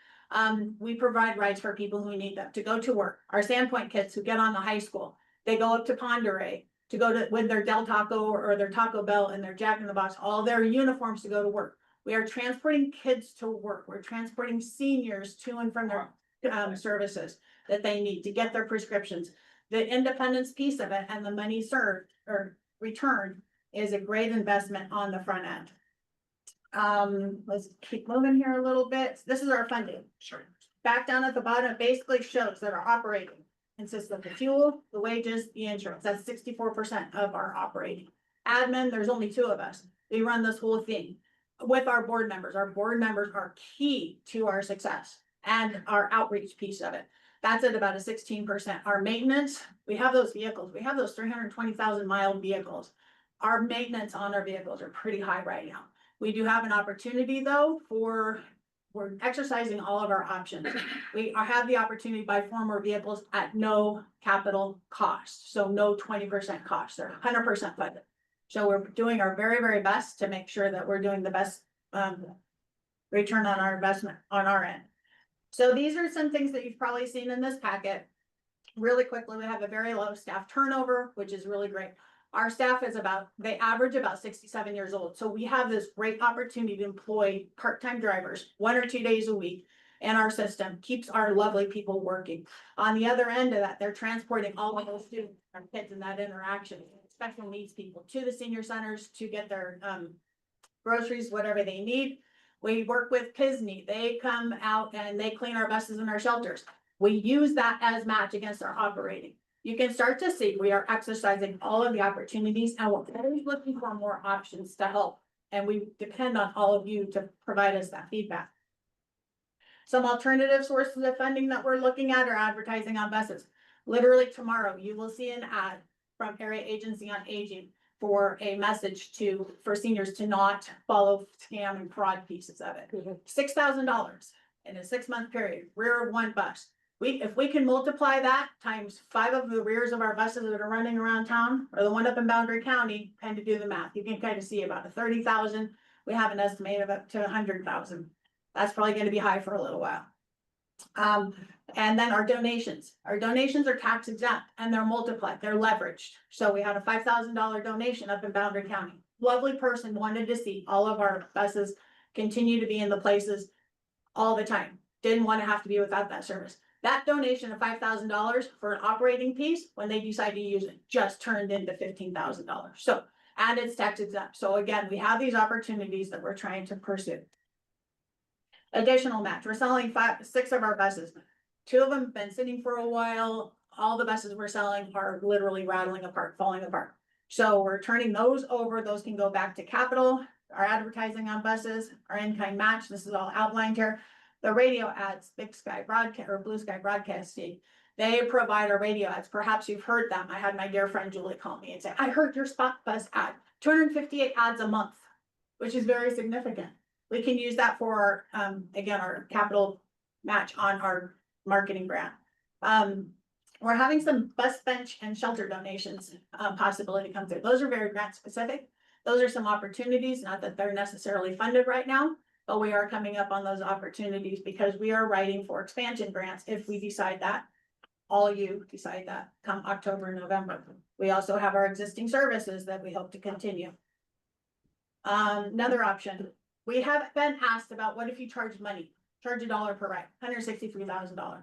We provide rides for people who need them to go to work. Our Sandpoint kids who get on the high school, they go up to Ponderay to go to with their Del Taco or their Taco Bell and their Jack in the Box, all their uniforms to go to work. We are transporting kids to work. We're transporting seniors to and from their services that they need to get their prescriptions. The independence piece of it and the money served or returned is a great investment on the front end. Let's keep moving here a little bit. This is our funding. Sure. Back down at the bottom, it basically shows that our operating consists of the fuel, the wages, the insurance. That's 64% of our operating. Admin, there's only 2 of us. We run this whole thing with our board members. Our board members are key to our success and our outreach piece of it. That's at about a 16%. Our maintenance, we have those vehicles. We have those 320,000 mile vehicles. Our maintenance on our vehicles are pretty high right now. We do have an opportunity though for we're exercising all of our options. We have the opportunity to buy 4 more vehicles at no capital cost, so no 20% cost, they're 100% funded. So we're doing our very, very best to make sure that we're doing the best return on our investment on our end. So these are some things that you've probably seen in this packet. Really quickly, we have a very low staff turnover, which is really great. Our staff is they average about 67 years old. So we have this great opportunity to employ part-time drivers 1 or 2 days a week. And our system keeps our lovely people working. On the other end of that, they're transporting all of those students, our kids in that interaction, special needs people to the senior centers to get their groceries, whatever they need. We work with PISNY. They come out and they clean our buses and our shelters. We use that as match against our operating. You can start to see we are exercising all of the opportunities and we're always looking for more options to help. And we depend on all of you to provide us that feedback. Some alternative sources of funding that we're looking at are advertising on buses. Literally tomorrow, you will see an ad from Area Agency on Aging for a message for seniors to not follow scam and fraud pieces of it. $6,000 in a 6-month period, rear of 1 bus. If we can multiply that times 5 of the rears of our buses that are running around town, or the one up in Boundary County, kind of do the math. You can kind of see about a 30,000. We have an estimate of up to 100,000. That's probably going to be high for a little while. And then our donations. Our donations are tax exempt and they're multiplied. They're leveraged. So we had a $5,000 donation up in Boundary County. Lovely person wanted to see all of our buses continue to be in the places all the time. Didn't want to have to be without that service. That donation of $5,000 for an operating piece, when they decide to use it, just turned into $15,000. So, and it's tax exempt. So again, we have these opportunities that we're trying to pursue. Additional match, we're selling 6 of our buses. 2 of them have been sitting for a while. All the buses we're selling are literally rattling apart, falling apart. So we're turning those over. Those can go back to capital. Our advertising on buses, our in-kind match, this is all outlined here. The radio ads, Big Sky Broadcast or Blue Sky Broadcasting, they provide our radio ads. Perhaps you've heard them. I had my dear friend Julie call me and say, I heard your spot bus ad, 258 ads a month, which is very significant. We can use that for our, again, our capital match on our marketing grant. We're having some bus bench and shelter donations possibility come through. Those are very grant specific. Those are some opportunities, not that they're necessarily funded right now, but we are coming up on those opportunities because we are writing for expansion grants if we decide that. All you decide that come October, November. We also have our existing services that we hope to continue. Another option, we have been asked about what if you charge money, charge $1 per ride, $163,000.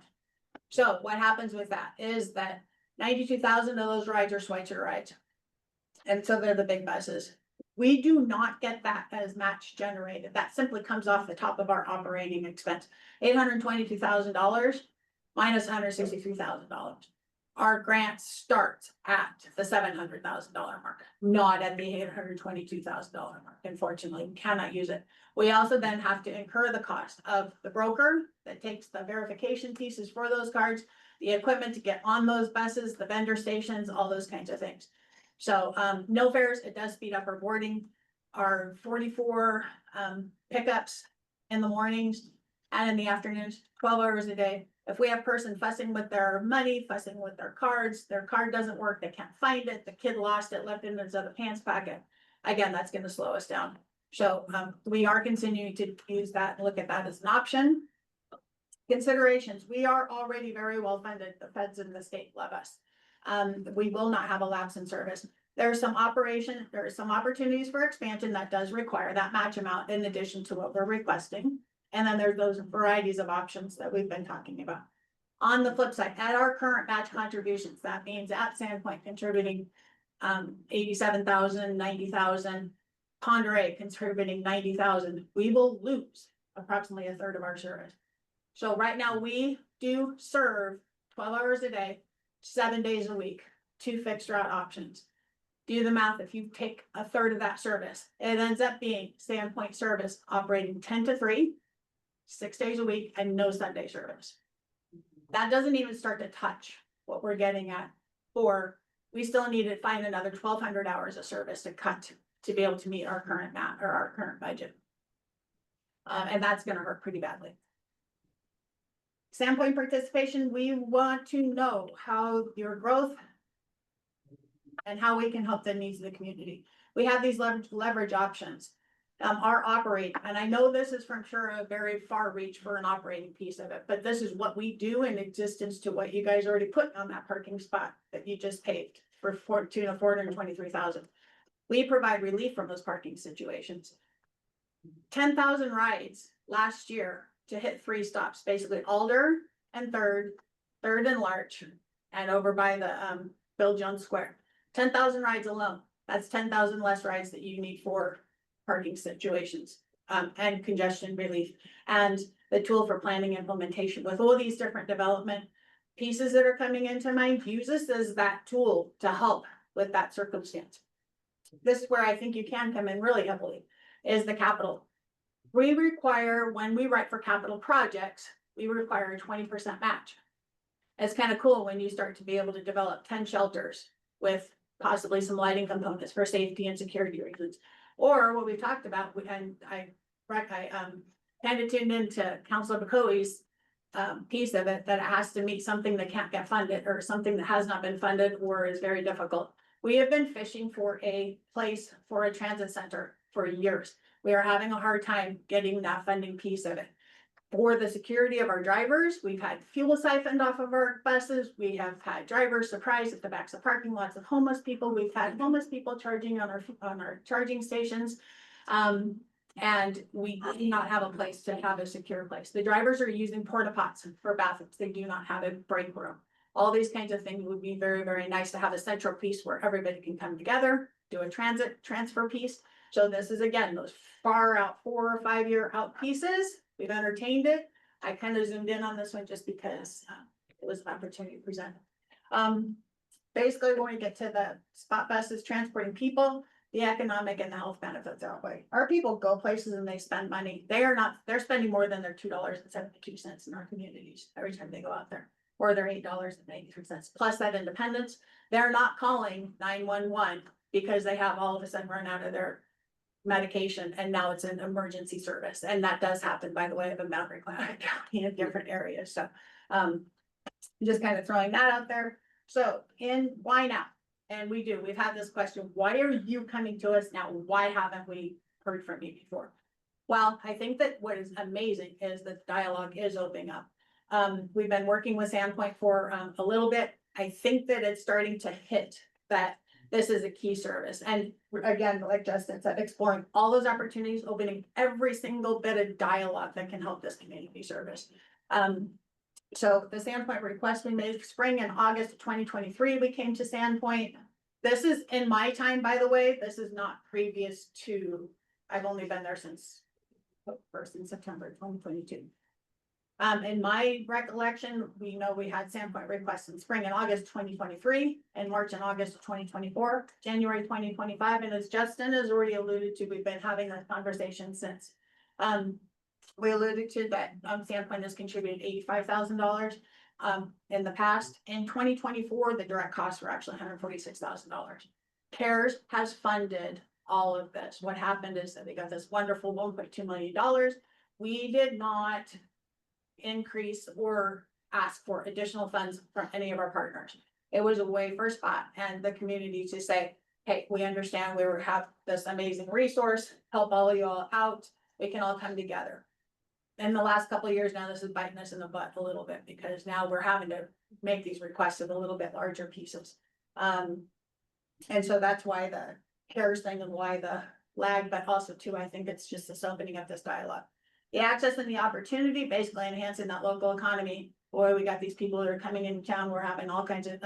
So what happens with that is that 92,000 of those rides are Schweitzer rides. And so they're the big buses. We do not get that as match generated. That simply comes off the top of our operating expense. $822,000 minus $163,000. Our grant starts at the $700,000 mark, not at the $822,000 mark. Unfortunately, we cannot use it. We also then have to incur the cost of the broker that takes the verification pieces for those cards, the equipment to get on those buses, the vendor stations, all those kinds of things. So no fares, it does speed up our boarding. Our 44 pickups in the mornings and in the afternoons, 12 hours a day. If we have a person fussing with their money, fussing with their cards, their card doesn't work, they can't find it, the kid lost it, left it in his other pants pocket. Again, that's going to slow us down. So we are continuing to use that and look at that as an option. Considerations, we are already very well funded. The feds in the state love us. We will not have a lapse in service. There are some opportunities for expansion that does require that match amount in addition to what we're requesting. And then there's those varieties of options that we've been talking about. On the flip side, at our current match contributions, that means at Sandpoint contributing 87,000, 90,000, Ponderay contributing 90,000, we will lose approximately a third of our service. So right now we do serve 12 hours a day, 7 days a week, 2 fixed route options. Do the math. If you take a third of that service, it ends up being Sandpoint service operating 10 to 3, 6 days a week, and no Sunday service. That doesn't even start to touch what we're getting at. Or we still need to find another 1,200 hours of service to cut to be able to meet our current our current budget. And that's gonna hurt pretty badly. Sandpoint participation, we want to know how your growth and how we can help the needs of the community. We have these leverage options. Our operate, and I know this is from sure a very far reach for an operating piece of it, but this is what we do in existence to what you guys already put on that parking spot that you just paved for tune of $423,000. We provide relief from those parking situations. 10,000 rides last year to hit 3 stops, basically Alder and Third and Larch, and over by the Bill Jones Square. 10,000 rides alone. That's 10,000 less rides that you need for parking situations and congestion relief. And the tool for planning implementation with all these different development pieces that are coming into mind, use this as that tool to help with that circumstance. This is where I think you can come in really heavily, is the capital. We require, when we write for capital projects, we require a 20% match. It's kind of cool when you start to be able to develop 10 shelters with possibly some lighting components for safety and security reasons. Or what we talked about, and I kind of tuned into Councilor Bacoe's piece of it, that it has to meet something that can't get funded or something that has not been funded or is very difficult. We have been fishing for a place for a transit center for years. We are having a hard time getting that funding piece of it. For the security of our drivers, we've had fuel siphoned off of our buses. We have had drivers surprised at the backs of parking lots of homeless people. We've had homeless people charging on our charging stations. And we do not have a place to have a secure place. The drivers are using porta pots for bathrooms. They do not have a break room. All these kinds of things would be very, very nice to have a central piece where everybody can come together, do a transfer piece. So this is, again, those far out 4 or 5 year out pieces. We've entertained it. I kind of zoomed in on this one just because it was an opportunity to present. Basically, when we get to the spot buses transporting people, the economic and the health benefits outweigh. Our people go places and they spend money. They're spending more than their $2.72 in our communities every time they go out there, or their $8.83. Plus that independence. They're not calling 911 because they have all of a sudden run out of their medication and now it's an emergency service. And that does happen, by the way, of Montgomery County in different areas. So just kind of throwing that out there. So why now? And we've had this question, why are you coming to us now? Why haven't we heard from you before? Well, I think that what is amazing is that dialogue is opening up. We've been working with Sandpoint for a little bit. I think that it's starting to hit that this is a key service. And again, like Justin said, exploring all those opportunities, opening every single bit of dialogue that can help this community service. So the Sandpoint request we made spring and August of 2023, we came to Sandpoint. This is in my time, by the way. This is not previous to, I've only been there since September 2022. In my recollection, we know we had Sandpoint requests in spring and August 2023, and March and August of 2024, January 2025, and as Justin has already alluded to, we've been having that conversation since. We alluded to that Sandpoint has contributed $85,000 in the past. In 2024, the direct costs were actually $146,000. CARES has funded all of this. What happened is that they got this wonderful $1.2 million. We did not increase or ask for additional funds from any of our partners. It was a way for Spot and the community to say, hey, we understand we have this amazing resource, help all of you all out. We can all come together. In the last couple of years now, this is biting us in the butt a little bit because now we're having to make these requests of a little bit larger pieces. And so that's why the CARES thing and why the lag, but also too, I think it's just this opening up this dialogue. The access and the opportunity, basically enhancing that local economy. Boy, we got these people that are coming into town. We're having all kinds of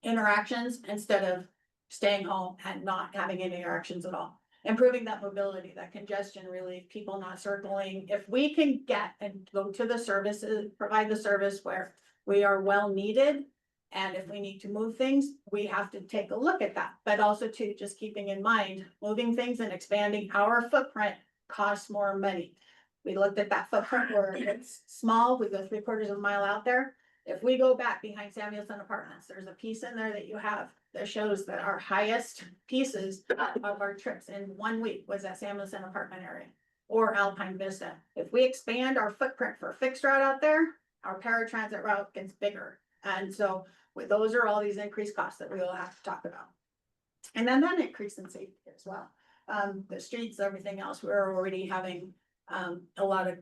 interactions instead of staying home and not having any interactions at all. Improving that mobility, that congestion relief, people not circling. If we can get and go to the services, provide the service where we are well needed. And if we need to move things, we have to take a look at that. But also too, just keeping in mind, moving things and expanding our footprint costs more money. We looked at that footprint where it's small, we go 3/4 of a mile out there. If we go back behind Samuelson Apartments, there's a piece in there that you have that shows that our highest pieces of our trips in 1 week was at Samuelson Apartment area. or Alpine Vista. If we expand our footprint for fixed route out there, our paratransit route gets bigger. And so with those are all these increased costs that we will have to talk about. And then that increase in safety as well. The streets, everything else, we're already having a lot of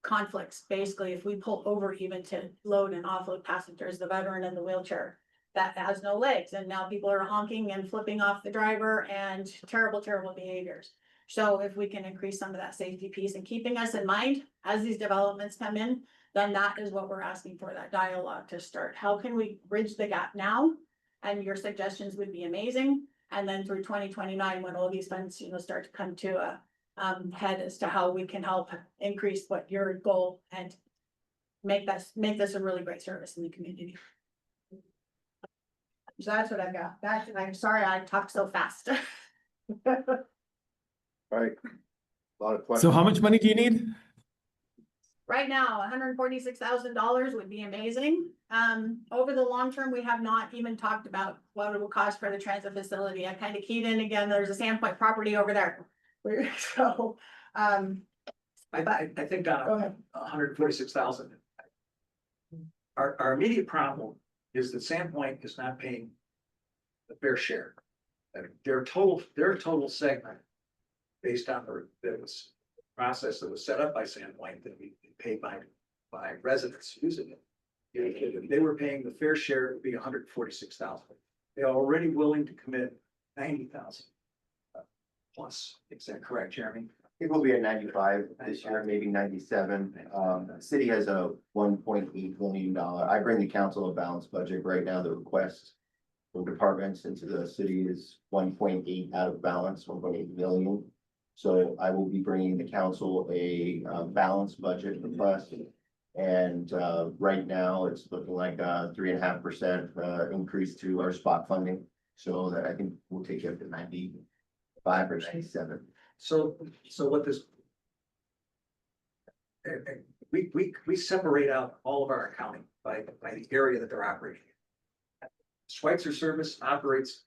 conflicts. Basically, if we pull over even to load and offload passengers, the veteran in the wheelchair, that has no legs. And now people are honking and flipping off the driver and terrible, terrible behaviors. So if we can increase some of that safety piece and keeping us in mind as these developments come in, then that is what we're asking for, that dialogue to start. How can we bridge the gap now? And your suggestions would be amazing. And then through 2029, when all these funds, start to come to a head as to how we can help increase what your goal and make this a really great service in the community. So that's what I've got. I'm sorry I talked so fast. Right. A lot of questions. So how much money do you need? Right now, $146,000 would be amazing. Over the long term, we have not even talked about what it will cost for the transit facility. I kind of keyed in again, there's a Sandpoint property over there. So, I think go ahead. 146,000. Our immediate problem is that Sandpoint is not paying the fair share. Their total segment, based on the process that was set up by Sandpoint, that we paid by residents using it. If they were paying the fair share, it would be 146,000. They're already willing to commit 90,000 plus. Is that correct, Jeremy? It will be at 95 this year, maybe 97. The city has a $1.8 million. I bring the council a balanced budget. Right now, the request from departments into the city is 1.8 out of balance, 1.8 million. So I will be bringing the council a balanced budget request. And right now, it's looking like a 3.5% increase to our spot funding. So that I think we'll take it up to 95 or 97. So what this. We separate out all of our accounting by the area that they're operating. Schweitzer Service operates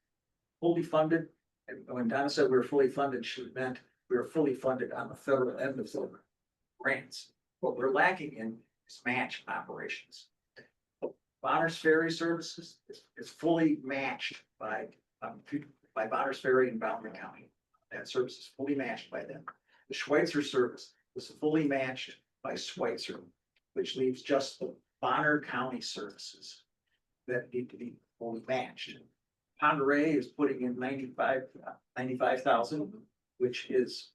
fully funded, and when Donna said we were fully funded, she meant we were fully funded on the federal end of the grants. What we're lacking in is match operations. Bonner's Ferry Services is fully matched by Bonner's Ferry in Boundary County. That service is fully matched by them. The Schweitzer service was fully matched by Schweitzer, which leaves just the Bonner County services that need to be fully matched. Ponderay is putting in 95,000, which is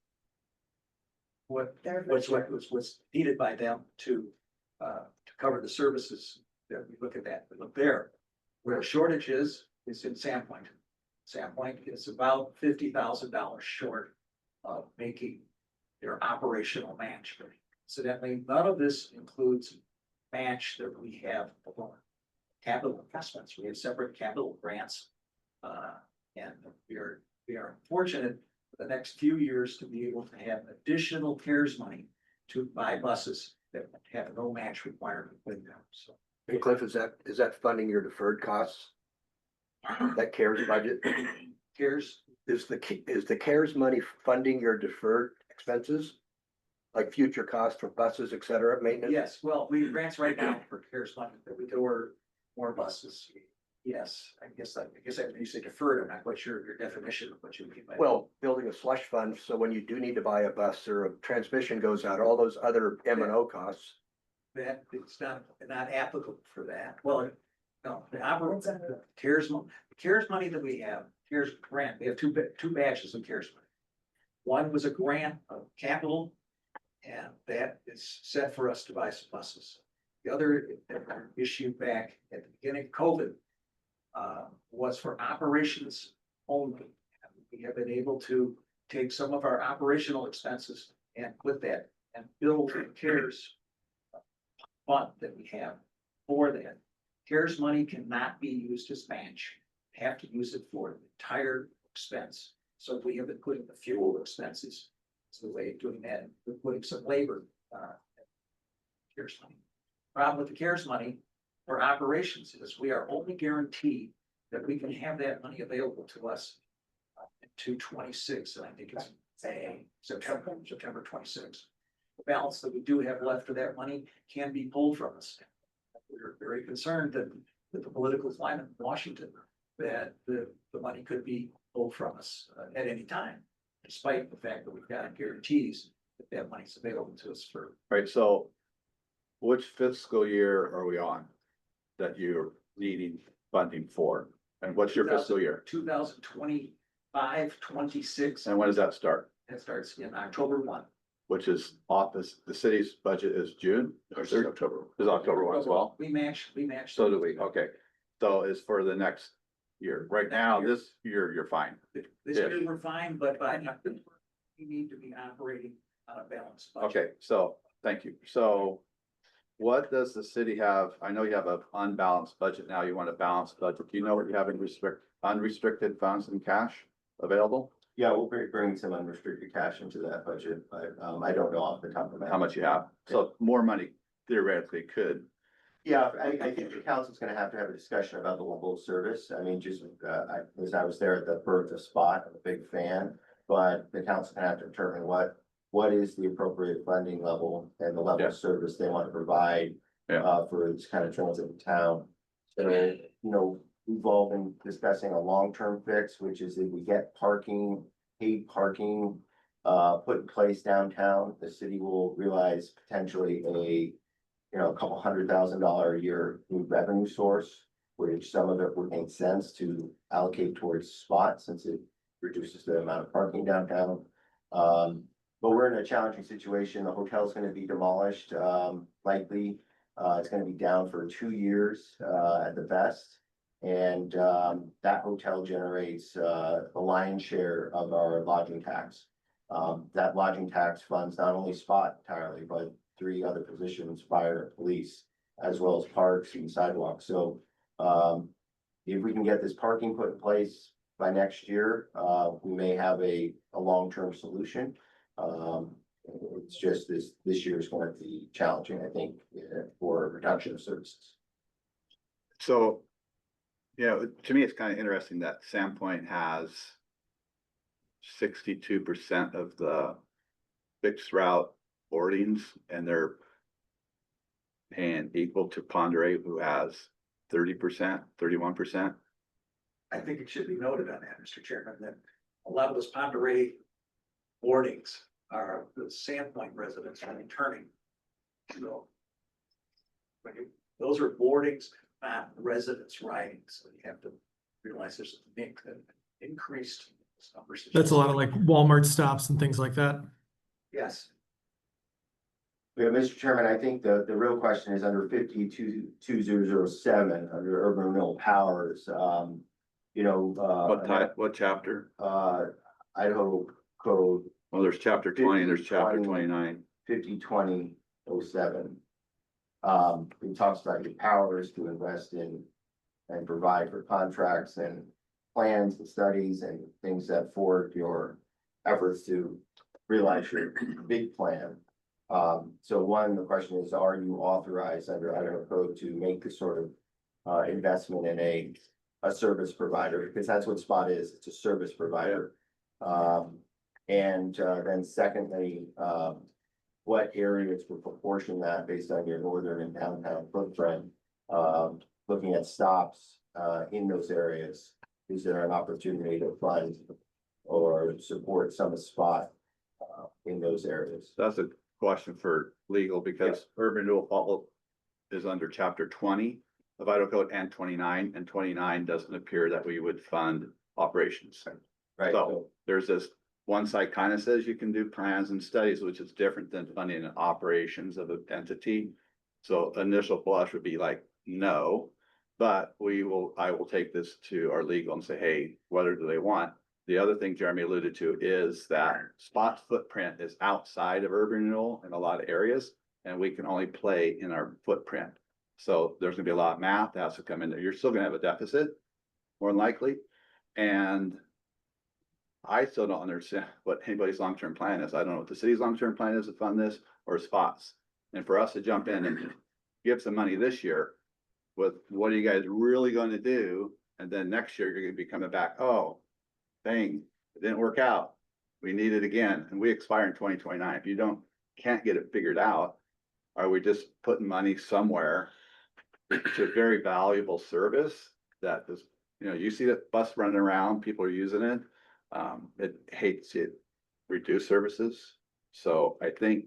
what's needed by them to cover the services that we look at that. We look there. Where the shortage is in Sandpoint. Sandpoint is about $50,000 short of making their operational match. Incidentally, none of this includes match that we have for capital investments. We have separate capital grants. And we are fortunate for the next few years to be able to have additional CARES money to buy buses that have no match requirement with them. So. Hey Cliff, is that funding your deferred costs? That CARES budget? CARES Is the CARES money funding your deferred expenses? Like future costs for buses, et cetera, maintenance? Yes, well, we grants right now for CARES money that we do order more buses. Yes, I guess when you say deferred, I'm not quite sure of your definition of what you mean by. Well, building a slush fund, so when you do need to buy a bus or a transmission goes out, all those other M&O costs. That it's not applicable for that. Well, no, the CARES money that we have, CARES grant, we have two batches of CARES money. One was a grant of capital, and that is set for us to buy some buses. The other issue back at the beginning of COVID was for operations only. We have been able to take some of our operational expenses and put that and build a CARES fund that we have for that. CARES money cannot be used as match. We have to use it for the entire expense. So we have been putting the fuel expenses as the way of doing that. We're putting some labor CARES money. Problem with the CARES money for operations is we are only guaranteed that we can have that money available to us in 226, and I think it's say, September 26th. The balance that we do have left of that money can be pulled from us. We're very concerned that with the political climate in Washington, that the money could be pulled from us at any time, despite the fact that we've got guarantees that that money's available to us for. Right, so which fiscal year are we on that you're needing funding for? And what's your fiscal year? 2025, 26, And when does that start? that starts in October 1. Which is office, the city's budget is June or is it October? Is October one as well? We match. So do we, okay. So it's for the next year. Right now, this year, you're fine. This year we're fine, but by we need to be operating on a balanced budget. Okay, so, thank you. So what does the city have? I know you have an unbalanced budget now. You want a balanced budget. Do you know what you have in unrestricted funds and cash available? Yeah, we'll bring some unrestricted cash into that budget, but I don't know off the top of my head. How much you have? So more money theoretically could. Yeah, I think the council's gonna have to have a discussion about the level of service. I mean, just, as I was there at the Bertha spot, I'm a big fan. But the council can have to determine what is the appropriate funding level and the level Yeah. of service they want to provide. Yeah. For this kind of transit in town. So, you know, we've all been discussing a long-term fix, which is if we get parking, paid parking. Put in place downtown, the city will realize potentially a couple $100,000 a year new revenue source. Which some of it would make sense to allocate towards spots since it reduces the amount of parking downtown. But we're in a challenging situation. The hotel's gonna be demolished, likely. It's gonna be down for 2 years, at the best. And, that hotel generates, the lion's share of our lodging tax. That lodging tax funds not only spot entirely, but 3 other positions, fire, and police, as well as parks and sidewalks. So, if we can get this parking put in place by next year, we may have a long-term solution. It's just this year is going to be challenging, I think, for reduction of services. So, to me, it's kind of interesting that Sandpoint has 62% of the fixed route boardings and they're paying equal to Ponderay, who has 30%, 31%. I think it should be noted on that, Mr. Chairman, that a lot of those Ponderay boardings are the Sandpoint residents are returning. So, those are boardings, not residents riding, so you have to realize there's an increased numbers. That's a lot of like Walmart stops and things like that. Yes. Yeah, Mr. Chairman, I think the real question is under 522007, under urban renewal powers, What chapter? Idaho Code Well, there's chapter 20 and there's chapter 20. 29. 502007. It talks about your powers to invest in and provide for contracts and plans and studies and things that forward your efforts to realize your big plan. So one, the question is, are you authorized under Idaho Code to make this sort of investment in a service provider? Because that's what SPOT is, it's a service provider. And then secondly, what areas would proportion that based on your northern and downtown footprint? Looking at stops in those areas, is there an opportunity to fund or support some SPOT in those areas? That's a question for legal because urban renewal is under chapter 20 of Idaho Code and 29, and 29 doesn't appear that we would fund operations. Right. So there's this one side kind of says you can do plans and studies, which is different than funding and operations of an entity. So initial blush would be like, no, but I will take this to our legal and say, hey, what do they want? The other thing Jeremy alluded to is that SPOT's footprint is outside of urban renewal in a lot of areas, and we can only play in our footprint. So there's gonna be a lot of math that has to come in there. You're still gonna have a deficit, more than likely. And I still don't understand what anybody's long-term plan is. I don't know what the city's long-term plan is to fund this or SPOT's. And for us to jump in and give some money this year with what are you guys really gonna do? And then next year, you're gonna be coming back, oh, dang, it didn't work out. we need it again, and we expire in 2029. If you can't get it figured out, are we just putting money somewhere to a very valuable service that is, you see that bus running around, people are using it. It hates it, reduce services. So I think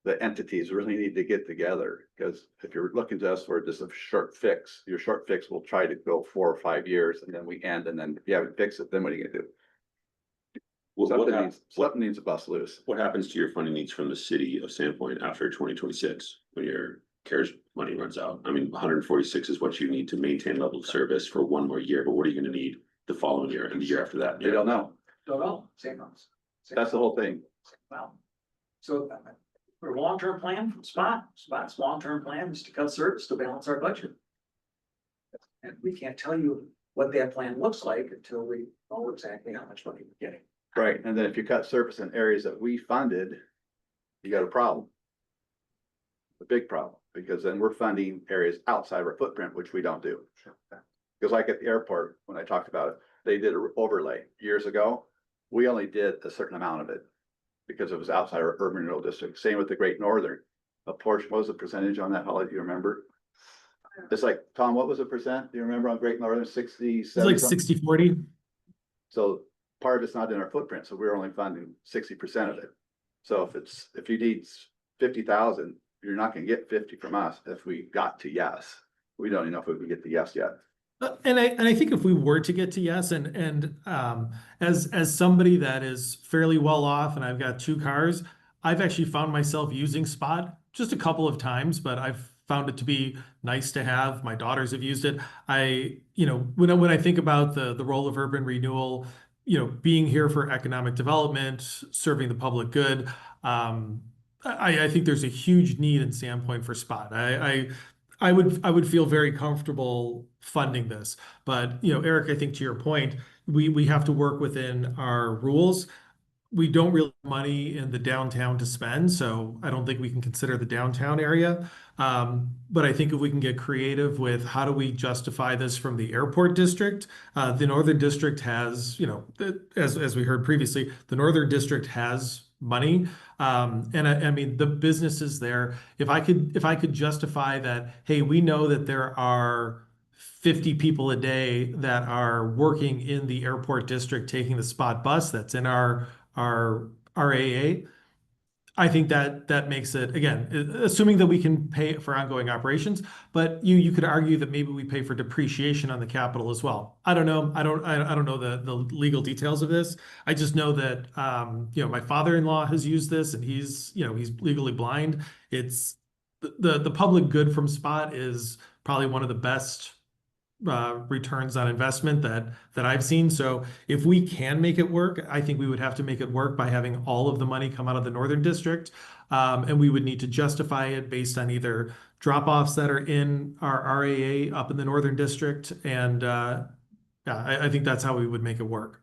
the entities really need to get together, because if you're looking to us for just a short fix, your short fix will try to go 4 or 5 years and then we end, and then if you haven't fixed it, then what are you gonna do? Something needs to bust loose. What happens to your funding needs from the city of Sandpoint after 2026 when your CARES money runs out? I mean, 146 is what you need to maintain level of service for 1 more year, but what are you gonna need the following year and the year after that? You don't know. Don't know, same runs. That's the whole thing. Well, so for a long-term plan from Spot's long-term plan is to cut service to balance our budget. And we can't tell you what that plan looks like until we know exactly how much money we're getting. Right, and then if you cut service in areas that we funded, you got a problem. A big problem, because then we're funding areas outside of our footprint, which we don't do. Because like at the airport, when I talked about it, they did an overlay years ago. We only did a certain amount of it because it was outside our urban renewal district. Same with the Great Northern. A portion, what was the percentage on that, Holly? Do you remember? It's like, Tom, what was the percent? Do you remember on Great Northern? 60, It's like 60-40. So part of it's not in our footprint, so we're only funding 60% of it. So if you need 50,000, you're not gonna get 50 from us if we got to yes. We don't even know if we can get to yes yet. And I think if we were to get to yes, and as somebody that is fairly well off, and I've got 2 cars, I've actually found myself using Spot just a couple of times, but I've found it to be nice to have. My daughters have used it. When I think about the role of urban renewal, being here for economic development, serving the public good, I think there's a huge need in Sandpoint for Spot. I would feel very comfortable funding this, but Eric, I think to your point, we have to work within our rules. We don't really have money in the downtown to spend, so I don't think we can consider the downtown area. But I think if we can get creative with how do we justify this from the airport district, the Northern District has, as we heard previously, the Northern District has money. And I mean, the businesses there, if I could justify that, hey, we know that there are 50 people a day that are working in the airport district taking the Spot bus that's in our RAA. I think that makes it, again, assuming that we can pay for ongoing operations, but you could argue that maybe we pay for depreciation on the capital as well. I don't know. I don't know the legal details of this. I just know that my father-in-law has used this, and he's legally blind. It's the public good from Spot is probably one of the best returns on investment that I've seen. So if we can make it work, I think we would have to make it work by having all of the money come out of the Northern District. And we would need to justify it based on either drop-offs that are in our RAA up in the Northern District. And I think that's how we would make it work.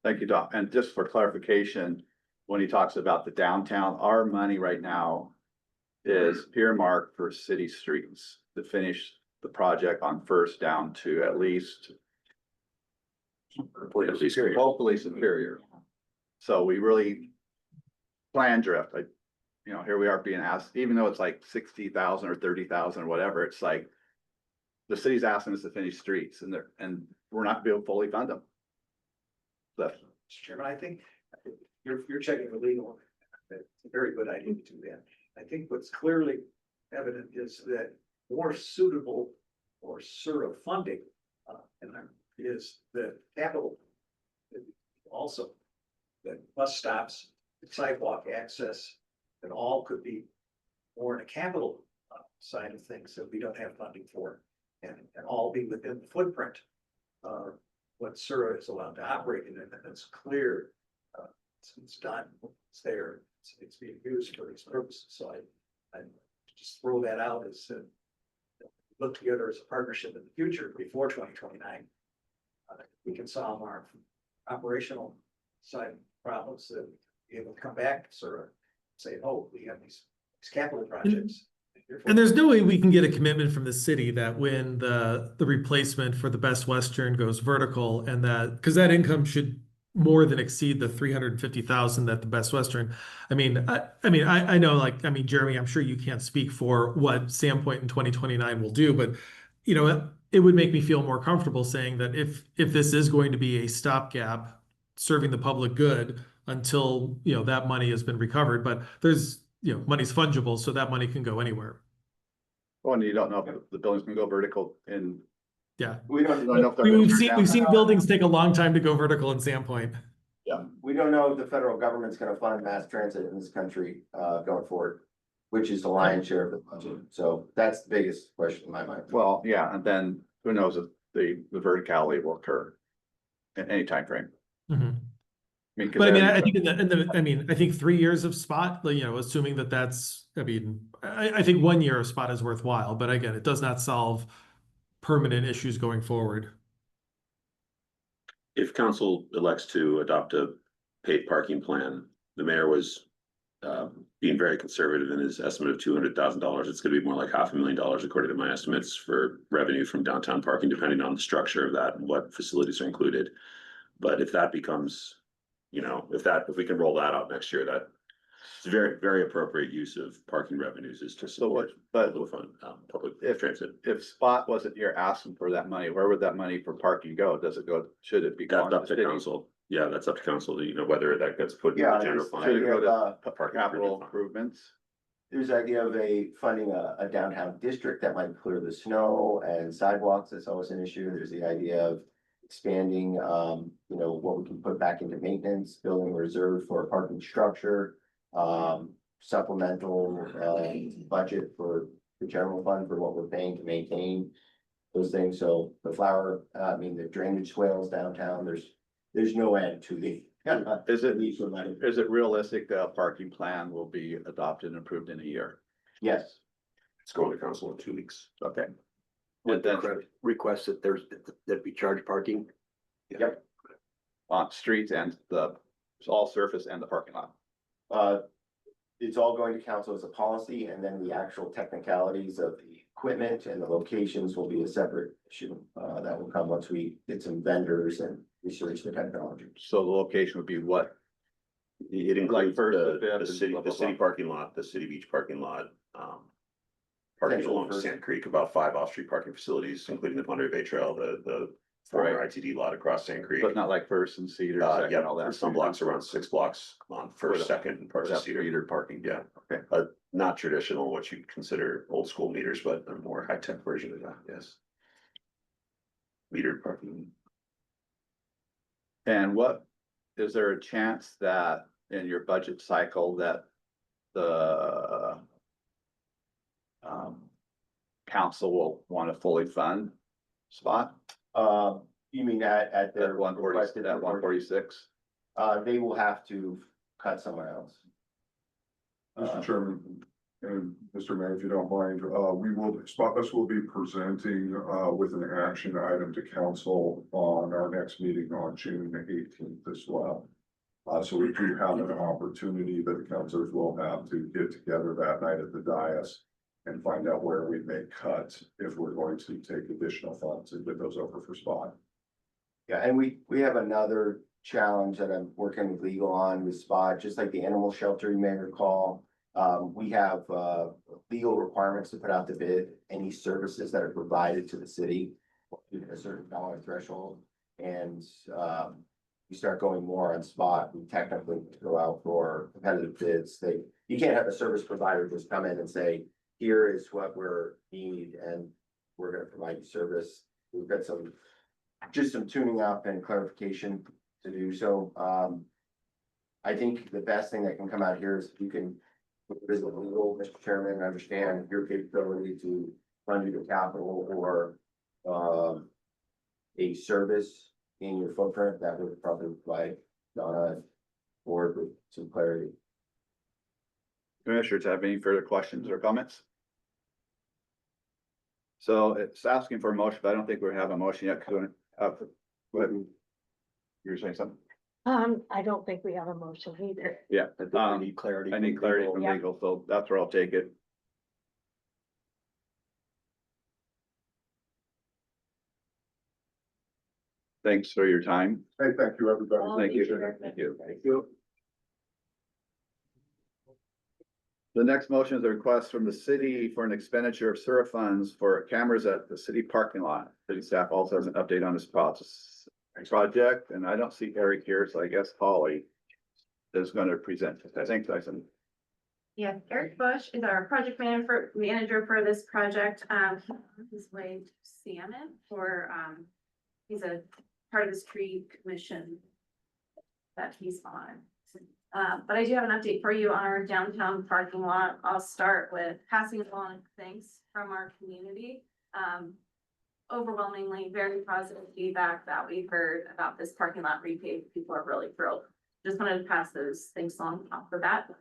Thank you, Doc. And just for clarification, when he talks about the downtown, our money right now is earmarked for city streets to finish the project on First down to at least hopefully Superior. So we really plan drift. Here we are being asked, even though it's like 60,000 or 30,000 or whatever, it's like the city's asking us to finish streets, and we're not gonna be able to fully fund them. So, Mr. Chairman, I think you're checking the legal. It's a very good idea to do that. I think what's clearly evident is that more suitable or sort of funding is the capital. Also, that bus stops, sidewalk access, that all could be more in a capital side of things that we don't have funding for, and all be within the footprint of what SURA is allowed to operate in, and it's clear. It's done, it's there, it's being used for these purposes. So I just throw that out as look together as a partnership in the future before 2029. We can solve our operational side problems, that be able to come back sort of say, oh, we have these capital projects. And there's no way we can get a commitment from the city that when the replacement for the Best Western goes vertical, and that, because that income should more than exceed the 350,000 that the Best Western. I know, like, Jeremy, I'm sure you can't speak for what Sandpoint in 2029 will do, but it would make me feel more comfortable saying that if this is going to be a stopgap serving the public good until, that money has been recovered, but there's, money's fungible, so that money can go anywhere. Well, and you don't know if the building's gonna go vertical in. Yeah. We don't know if they're We've gonna seen, tear we've down. seen buildings take a long time to go vertical in Sandpoint. We don't know if the federal government's gonna fund mass transit in this country, going forward, which is the lion's share of the budget. So that's the biggest question in my mind. Well, yeah, and then who knows if the verticality will occur in any time frame. Mhm. 'Cause But then- I think I think 3 years of spot, assuming that's, I think 1 year of spot is worthwhile, but again, it does not solve permanent issues going forward. If council elects to adopt a paid parking plan, the mayor was being very conservative in his estimate of $200,000. It's gonna be more like $500,000 according to my estimates for revenue from downtown parking, depending on the structure of that and what facilities are included. But if that becomes, if we can roll that out next year, that it's very, very appropriate use of parking revenues is to support little fun, public transit. If spot wasn't here asking for that money, where would that money for parking go? Should it be going That's to up the to city? council. Yeah, that's up to council, whether that gets put in Yeah, the general there's Should fund. it go to Parking capital improvement fund. improvements? There's the idea of funding a downtown district that might clear the snow and sidewalks. That's always an issue. There's the idea of expanding, what we can put back into maintenance, building a reserve for a parking structure, supplemental, budget for the general fund for what we're paying to maintain those things. So the drainage swales downtown, there's no end to the. Is it, need for money. is it realistic that a parking plan will be adopted and approved in a year? Yes. It's going to council in 2 weeks. Okay. With And the then request that that be charged parking. Yep. on streets and all surface and the parking lot. It's all going to council as a policy, and then the actual technicalities of the equipment and the locations will be a separate issue. That will come once we get some vendors and research the technology. So the location would be what? It includes First, the Fifth, the and city, blah, the blah, city blah. parking lot, the city beach parking lot, parking Central along First. Sand Creek, about 5 off-street parking facilities, including the Monterey Bay Trail, the former Right. ITD lot across Sand Creek. But not like First and Cedar, Second, Yeah, all that. some blocks around 6 blocks on First, With a- Second, and parts of Without Cedar. metered parking. Yeah. Okay. Not traditional, what you'd consider old school meters, but a more high-tech version of that, yes. Metered parking. And is there a chance that in your budget cycle that the council will want to fully fund spot You mean at their at 140, requested at 146? They will have to cut somewhere else. Mr. Chairman, and Mr. Mayor, if you don't mind, Spot Bus will be presenting, with an action item to council on our next meeting on June 18th as well. So we do have an opportunity that the councilors will have to get together that night at the dais and find out where we may cut if we're going to take additional funds and get those over for Spot. Yeah, and we have another challenge that I'm working with legal on with Spot, just like the animal shelter, you may recall. We have legal requirements to put out the bid, any services that are provided to the city, a certain dollar threshold. And you start going more on Spot, we technically go out for competitive bids. You can't have a service provider just come in and say, here is what we're need, and we're gonna provide you service. We've got some tuning up and clarification to do. So, I think the best thing that can come out here is if you can visit legal, Mr. Chairman, and understand your capability to fund either capital or a service in your footprint, that would probably provide Donna board with some clarity. Commissioners have any further questions or comments? So it's asking for a motion, but I don't think we have a motion yet. Go ahead. You were saying something? I don't think we have a motion either. Yeah. I think I need clarity. I need clarity from Yeah. legal, so that's where I'll take it. Thanks for your time. Hey, thank you, everybody. Thank you. Thank you. Thank you. The next motion is a request from the city for an expenditure of SURA funds for cameras at the city parking lot. City staff also has an update on this project, and I don't see Eric here, so I guess Holly is going to present. I think Tyson. Yeah, Eric Bush is our project manager for this project. He's on his way to Salmon for, he's a part of this tree commission that he's on. But I do have an update for you on our downtown parking lot. I'll start with passing along thanks from our community. Overwhelmingly, very positive feedback that we've heard about this parking lot repave. People are really thrilled. Just wanted to pass those things along off the bat.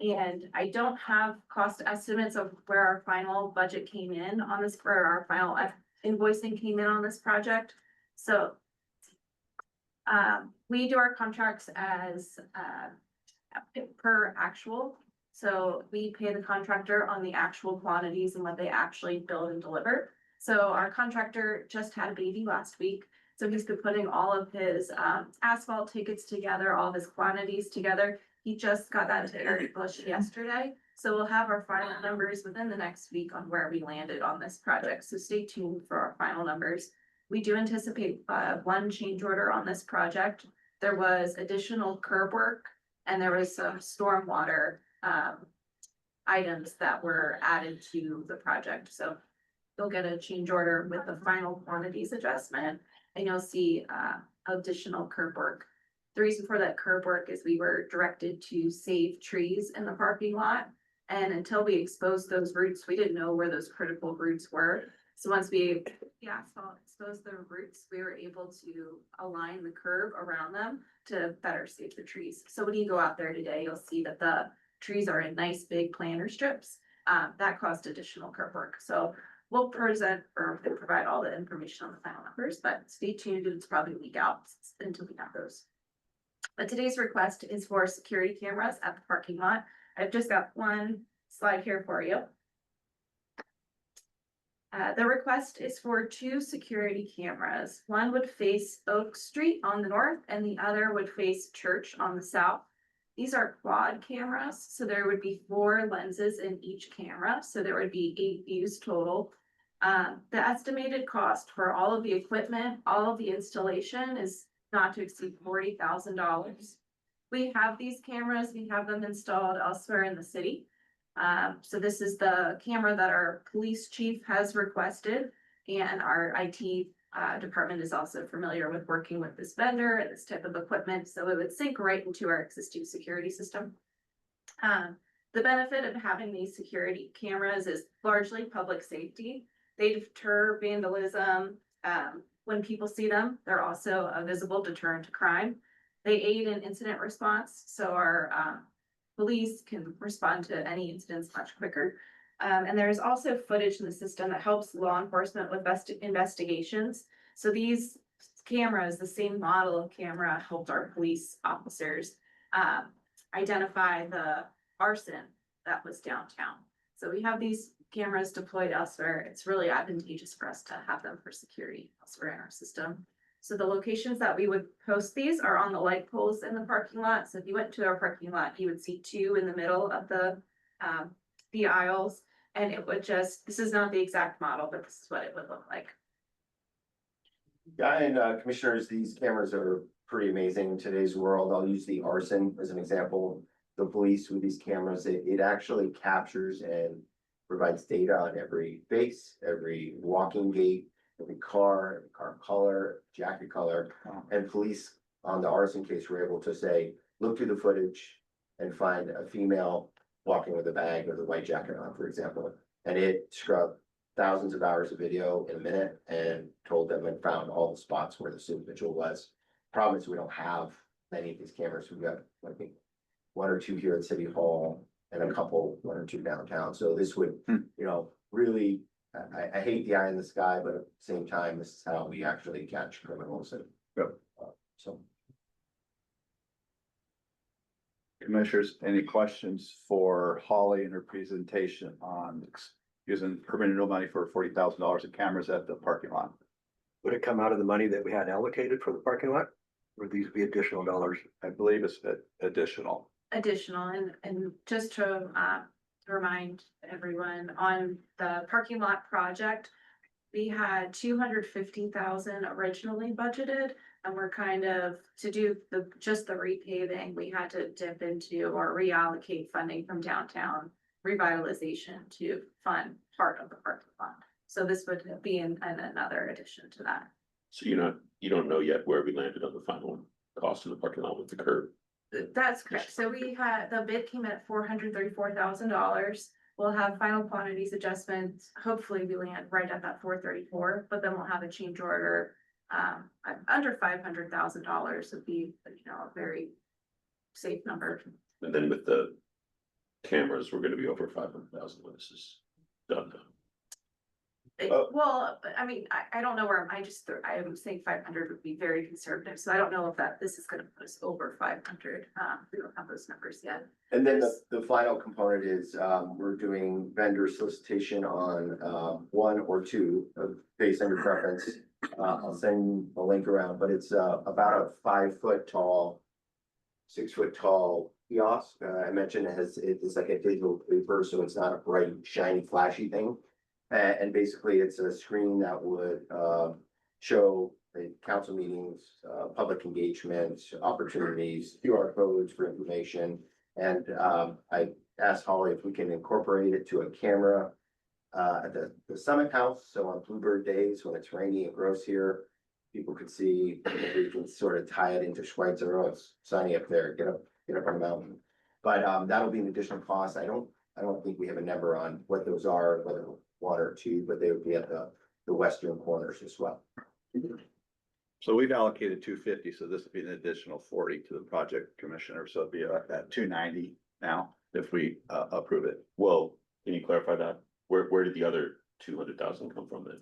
And I don't have cost estimates of where our final budget came in on this, for our final invoicing came in on this project. So we do our contracts as per actual. So we pay the contractor on the actual quantities and what they actually build and deliver. So our contractor just had a baby last week. So he's been putting all of his asphalt tickets together, all of his quantities together. He just got that to Eric Bush yesterday. So we'll have our final numbers within the next week on where we landed on this project. So stay tuned for our final numbers. We do anticipate one change order on this project. There was additional curb work and there was some stormwater items that were added to the project. So you'll get a change order with the final quantities adjustment and you'll see additional curb work. The reason for that curb work is we were directed to save trees in the parking lot. And until we exposed those roots, we didn't know where those critical roots were. So once we exposed the roots, we were able to align the curb around them to better save the trees. So when you go out there today, you'll see that the trees are in nice big planter strips. That caused additional curb work. So we'll present or provide all the information on the final numbers, but stay tuned. It's probably a week out until we have those. But today's request is for security cameras at the parking lot. I've just got one slide here for you. The request is for 2 security cameras. One would face Oak Street on the north and the other would face Church on the south. These are quad cameras, so there would be 4 lenses in each camera. So there would be 8 views total. The estimated cost for all of the equipment, all of the installation is not to exceed $40,000. We have these cameras, we have them installed elsewhere in the city. So this is the camera that our police chief has requested, and our IT department is also familiar with working with this vendor and this type of equipment, so it would sync right into our existing security system. The benefit of having these security cameras is largely public safety. They deter vandalism. When people see them, they're also a visible deterrent to crime. They aid in incident response, so our police can respond to any incidents much quicker. And there's also footage in the system that helps law enforcement with investigations. So these cameras, the same model of camera, helped our police officers identify the arson that was downtown. So we have these cameras deployed elsewhere. It's really advantageous for us to have them for security elsewhere in our system. So the locations that we would post these are on the light poles in the parking lot. So if you went to our parking lot, you would see 2 in the middle of the aisles. And it would just, this is not the exact model, but this is what it would look like. Yeah, and commissioners, these cameras are pretty amazing in today's world. I'll use the arson as an example. The police with these cameras, it actually captures and provides data on every face, every walking gait, every car color, jacket color. And police on the arson case were able to say, look through the footage and find a female walking with a bag with a white jacket on, for example. And it scrubbed thousands of hours of video in a minute and told them and found all the spots where this individual was. Problem is we don't have many of these cameras. We've got, I think, 1 or 2 here at City Hall and a couple, 1 or 2 downtown. So this would, really, I hate the eye in the sky, but at the same time, this is how we actually catch criminals. And so. Commissioners, any questions for Holly and her presentation on using urban renewal money for $40,000 in cameras at the parking lot? Would it come out of the money that we had allocated for the parking lot? Or would these be additional dollars? I believe it's additional. Additional, and just to remind everyone, on the parking lot project, we had 250,000 originally budgeted, and we're kind of, to do just the repaving, we had to dip into or reallocate funding from downtown revitalization to fund part of the parking lot. So this would be another addition to that. So you don't know yet where we landed on the final cost of the parking lot with the curb. That's correct. So we had, the bid came in at $434,000. We'll have final quantities adjustments. Hopefully we land right at that 434, but then we'll have a change order. Under $500,000 would be, a very safe number. And then with the cameras, we're gonna be over 500,000 when this is done. Well, I mean, I don't know where I am saying 500 would be very conservative. So I don't know if this is gonna put us over 500. We don't have those numbers yet. And then the final component is, we're doing vendor solicitation on, one or two, based on your preference. I'll send a link around, but it's, about a 5 foot tall, 6 foot tall kiosk. I mentioned it's like a digital paper, so it's not a bright, shiny, flashy thing. And basically it's a screen that would, show the council meetings, public engagement, opportunities, QR codes for information. And I asked Holly if we can incorporate it to a camera at the Summit House. So on Bluebird days, when it's rainy and gross here, people could see, we can sort of tie it into Schweitzer. Oh, it's sunny up there, get up on the mountain. But that'll be an additional cost. I don't think we have a number on what those are, whether one or two, but they would be at the western corners as well. So we've allocated 250, so this would be an additional 40 to the project commissioner, so it'd be at 290 now if we approve it. Well, can you clarify that? Where did the other 200,000 come from then?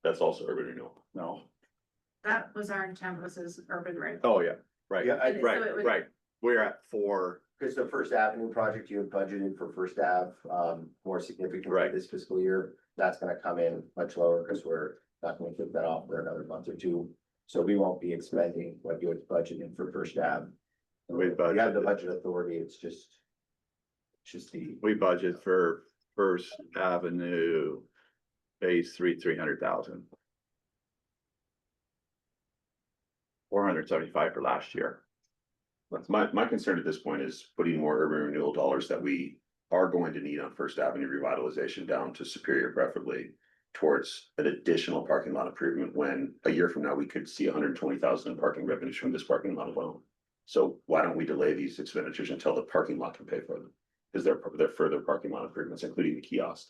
That's also urban renewal. No. That was our intent, was as urban renewal. Oh, yeah, right, Yeah, So it would- right. We're at 4. Because the First Avenue project you had budgeted for First Ave, more significantly Right. this fiscal year, that's gonna come in much lower because we're not gonna kick that off for another month or two. So we won't be expending what you had budgeted for First Ave. We You have the budgeted. budget authority, it's just the, We budget for First Avenue phase 3, 300,000. 475 for last year. My concern at this point is putting more urban renewal dollars that we are going to need on First Avenue revitalization down to Superior preferably towards an additional parking lot improvement, when a year from now, we could see 120,000 in parking revenues from this parking lot alone. So why don't we delay these expenditures until the parking lot can pay for them? Because they're further parking lot improvements, including the kiosk.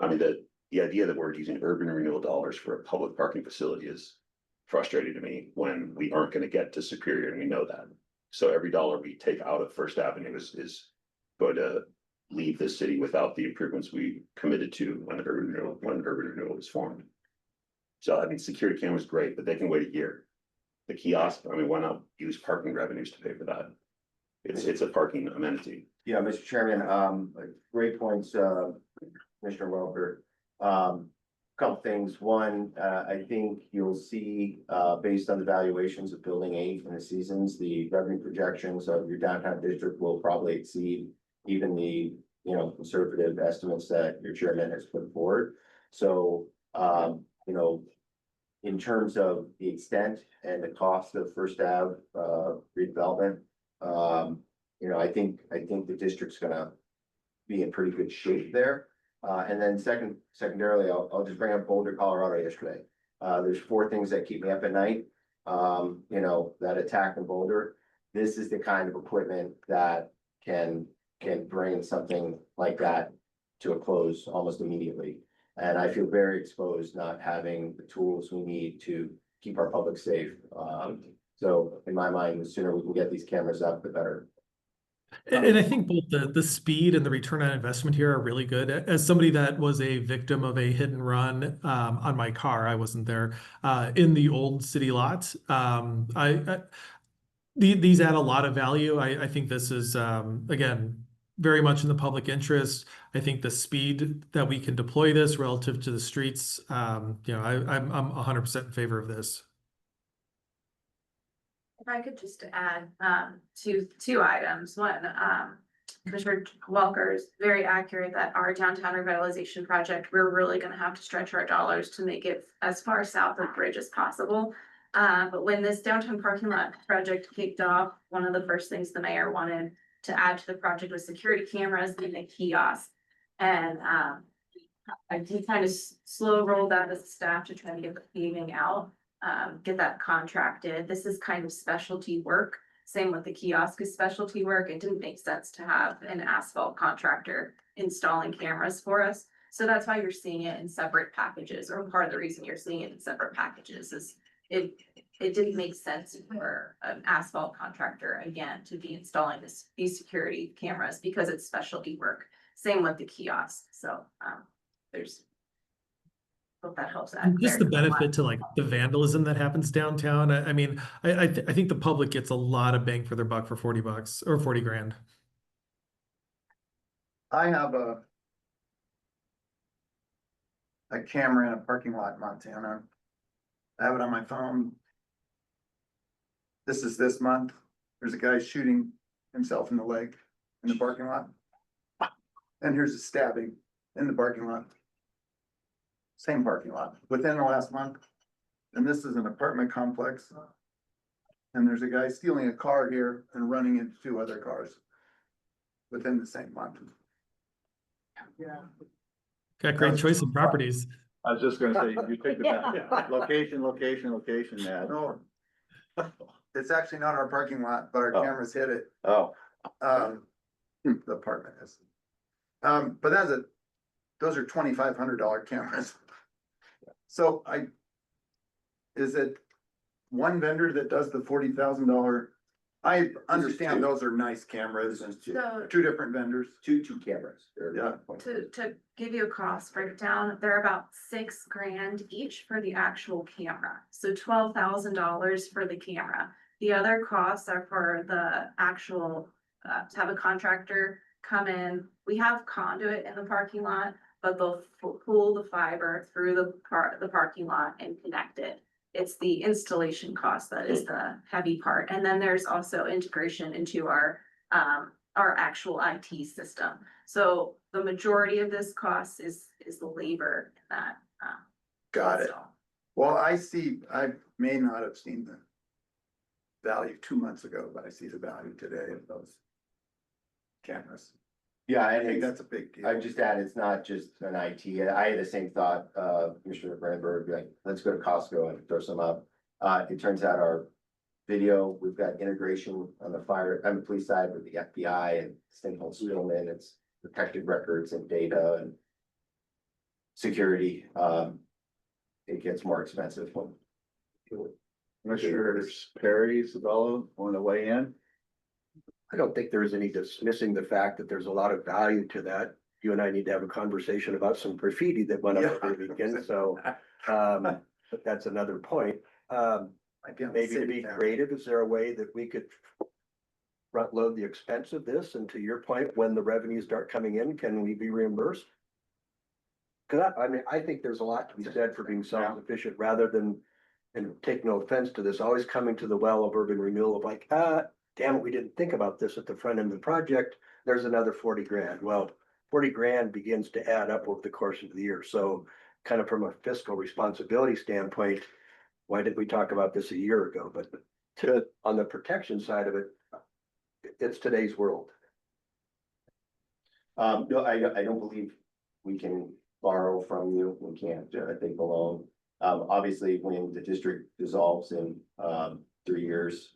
I mean, the idea that we're using urban renewal dollars for a public parking facility is frustrating to me when we aren't gonna get to Superior and we know that. So every dollar we take out of First Avenue is going to leave the city without the improvements we committed to when urban renewal was formed. So I mean, security cameras great, but they can wait a year. The kiosk, I mean, why not use parking revenues to pay for that? It's a parking amenity. yeah, Mr. Chairman, great points, Commissioner Welker. Couple things. One, I think you'll see, based on the valuations of Building 8 and the seasons, the revenue projections of your downtown district will probably exceed even the, conservative estimates that your chairman has put forward. So, in terms of the extent and the cost of First Ave, redevelopment, I think the district's gonna be in pretty good shape there. And then secondarily, I'll just bring up Boulder, Colorado yesterday. There's 4 things that keep me up at night, that attack in Boulder. This is the kind of equipment that can bring something like that to a close almost immediately. And I feel very exposed not having the tools we need to keep our public safe. So in my mind, the sooner we can get these cameras up, the better. And I think both the speed and the return on investment here are really good. As somebody that was a victim of a hit and run on my car, I wasn't there in the old city lot. These add a lot of value. I think this is again very much in the public interest. I think the speed that we can deploy this relative to the streets, I'm 100% in favor of this. If I could just add, two items. One, Commissioner Welker is very accurate that our downtown revitalization project, we're really gonna have to stretch our dollars to make it as far south of the bridge as possible. But when this downtown parking lot project kicked off, one of the first things the mayor wanted to add to the project was security cameras and a kiosk. And, I did kind of slow roll that as a staff to try to get the paving out, get that contracted. This is kind of specialty work. Same with the kiosk is specialty work. It didn't make sense to have an asphalt contractor installing cameras for us. So that's why you're seeing it in separate packages, or part of the reason you're seeing it in separate packages is it didn't make sense for an asphalt contractor, again, to be installing these security cameras because it's specialty work. Same with the kiosk. So, hope that helps. Just the benefit to like the vandalism that happens downtown. I mean, I think the public gets a lot of bang for their buck for $40 or 40 grand. I have a camera in a parking lot in Montana. I have it on my phone. This is this month. There's a guy shooting himself in the leg in the parking lot. And here's a stabbing in the parking lot. Same parking lot within the last month. And this is an apartment complex. And there's a guy stealing a car here and running into two other cars within the same month. Yeah. Got great choice of properties. I was just gonna say, you picked the location, Matt. No. It's actually not our parking lot, but our Oh. cameras hit it. Oh, The apartment is. But those are $2,500 cameras. So is it one vendor that does the $40,000? I understand those are nice cameras and So two different vendors. Two cameras. Yeah. to give you a cost breakdown, they're about $6,000 each for the actual camera. So $12,000 for the camera. The other costs are for the actual, to have a contractor come in. We have conduit in the parking lot, but they'll pull the fiber through the parking lot and connect it. It's the installation cost that is the heavy part. And then there's also integration into our actual IT system. So the majority of this cost is the labor in that. Got it. install. Well, I may not have seen the value 2 months ago, but I see the value today of those cameras. Yeah, I and think it's, that's a big deal. I just add, it's not just an IT. I had the same thought, Commissioner Brandberg, like, let's go to Costco and throw some up. It turns out our video, we've got integration on the police side with the FBI and Sandpoint Spillman, it's protected records and data and security. It gets more expensive. Commissioner Perry, Sabella, want to weigh in? I don't think there's any dismissing the fact that there's a lot of value to that. You and I need to have a conversation about some graffiti that went up over the weekend, so, but that's another point. Might be on the Maybe to city be now. creative, is there a way that we could front load the expense of this? And to your point, when the revenues start coming in, can we be reimbursed? Cause I think there's a lot to be said for being self-sufficient rather than, and take no offense to this, always coming to the well of urban renewal of like, damn it, we didn't think about this at the front end of the project. There's another 40 grand. Well, 40 grand begins to add up over the course of the year. So kind of from a fiscal responsibility standpoint, why didn't we talk about this a year ago? But on the protection side of it, it's today's world. No, I don't believe we can borrow from you. We can't, I think, alone. Obviously, when the district dissolves in 3 years,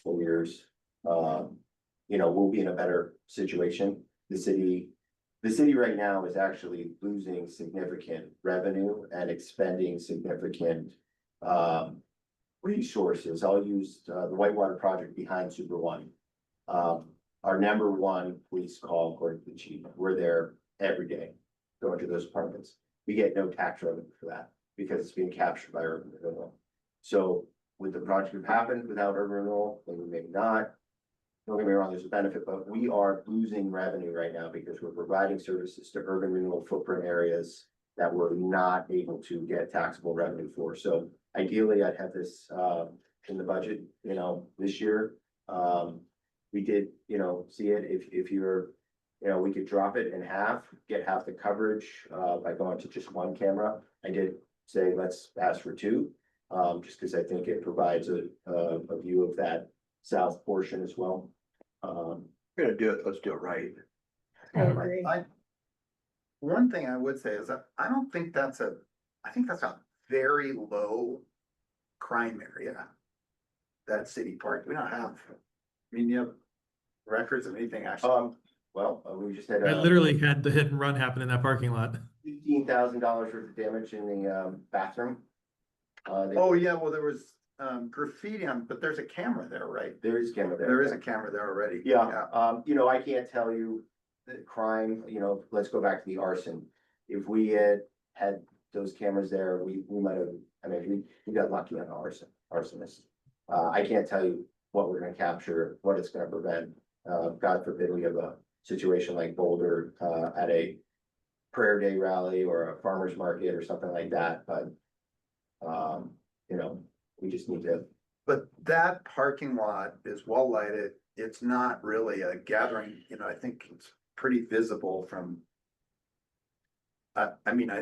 4 years, we'll be in a better situation. The city right now is actually losing significant revenue and expending significant resources. I'll use the Whitewater project behind Super One. Our number one police call, according to the chief, we're there every day, going to those apartments. We get no tax revenue for that because it's being captured by urban renewal. So would the project have happened without urban renewal? Maybe, maybe not. don't get me wrong, there's a benefit, but we are losing revenue right now because we're providing services to urban renewal footprint areas that we're not able to get taxable revenue for. So ideally, I'd have this, in the budget, this year. We did, see it, if you're, we could drop it in half, get half the coverage, by going to just one camera. I did say, let's ask for two, just because I think it provides a view of that south portion as well. We're gonna do it, let's do it right. I agree. One thing I would say is that I don't think I think that's a very low crime area. That city park, we don't have, you have records of anything actually. Well, we just had I literally had the hit and run happen in that parking lot. $15,000 worth of damage in the bathroom. Oh, yeah, well, there was graffiti on, but there's a camera there, right? There is camera there. There is a camera there already. Yeah, I can't tell you the crime, let's go back to the arson. If we had those cameras there, we might have, we got lucky on arsonist. I can't tell you what we're gonna capture, what it's gonna prevent. God forbid we have a situation like Boulder, at a prayer day rally or a farmer's market or something like that, but we just need to. But that parking lot is well lighted. It's not really a gathering, I think it's pretty visible from. I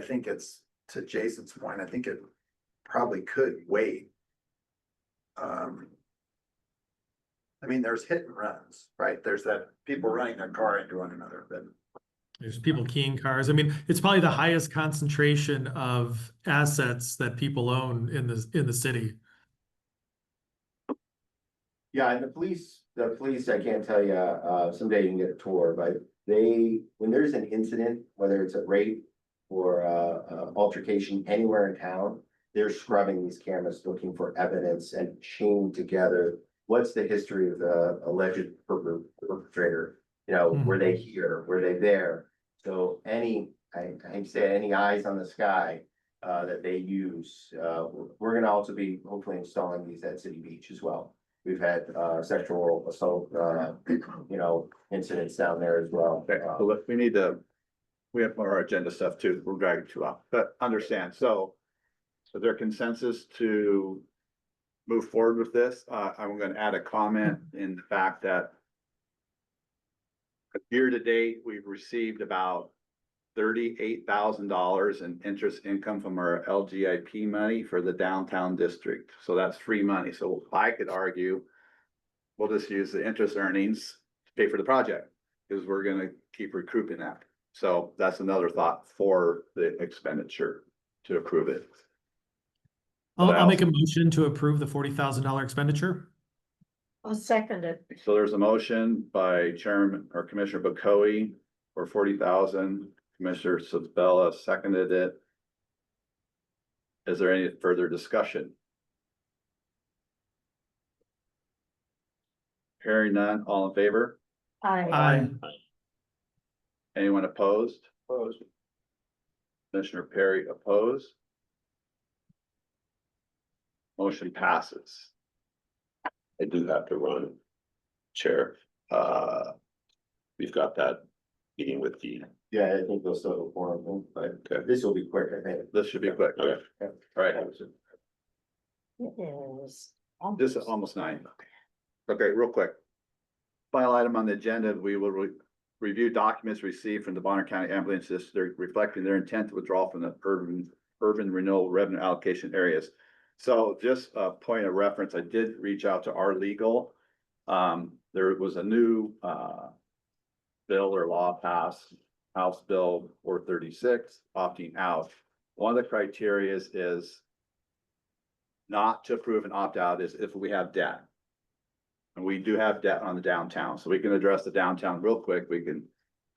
think it's, to Jason's point, I think it probably could wait. There's hit and runs, right? There's that people running their car into one another, but. There's people keying cars. It's probably the highest concentration of assets that people own in the city. Yeah, and the police, I can't tell you, someday you can get a tour, but when there's an incident, whether it's a rape or altercation anywhere in town, they're scrubbing these cameras, looking for evidence and chaining together. What's the history of the alleged perpetrator? Were they here? Were they there? So I say any eyes on the sky that they use, we're gonna also be hopefully installing these at City Beach as well. We've had sexual assault, incidents down there as well. Okay, so look, we have more agenda stuff too, we're dragging too long, but understand, so is there consensus to move forward with this? I'm gonna add a comment in the fact that year to date, we've received about $38,000 in interest income from our LGIP money for the downtown district. So that's free money. So I could argue, we'll just use the interest earnings to pay for the project because we're gonna keep recouping that. So that's another thought for the expenditure to approve it. I'll make a motion to approve the $40,000 expenditure. I'll second it. So there's a motion by Chairman or Commissioner Bokoe for 40,000. Commissioner Sabella seconded it. Is there any further discussion? Hearing none, all in favor? Aye. Anyone opposed? Opposed. Commissioner Perry opposed. Motion passes. I do have to run, Chair. We've got that meeting with the. Yeah, I think they'll still go for them, but Okay. this will be quick, I think. This should be quick. Okay. All right, It is. this is almost 9. Okay, real quick. Final item on the agenda, we will review documents received from the Bonner County Ambulance District reflecting their intent to withdraw from the urban renewal revenue allocation areas. So just a point of reference, I did reach out to our legal. There was a new bill or law passed, House Bill 436, opting out. One of the criteria is not to approve an opt-out is if we have debt. And we do have debt on the downtown, so we can address the downtown real quick. We can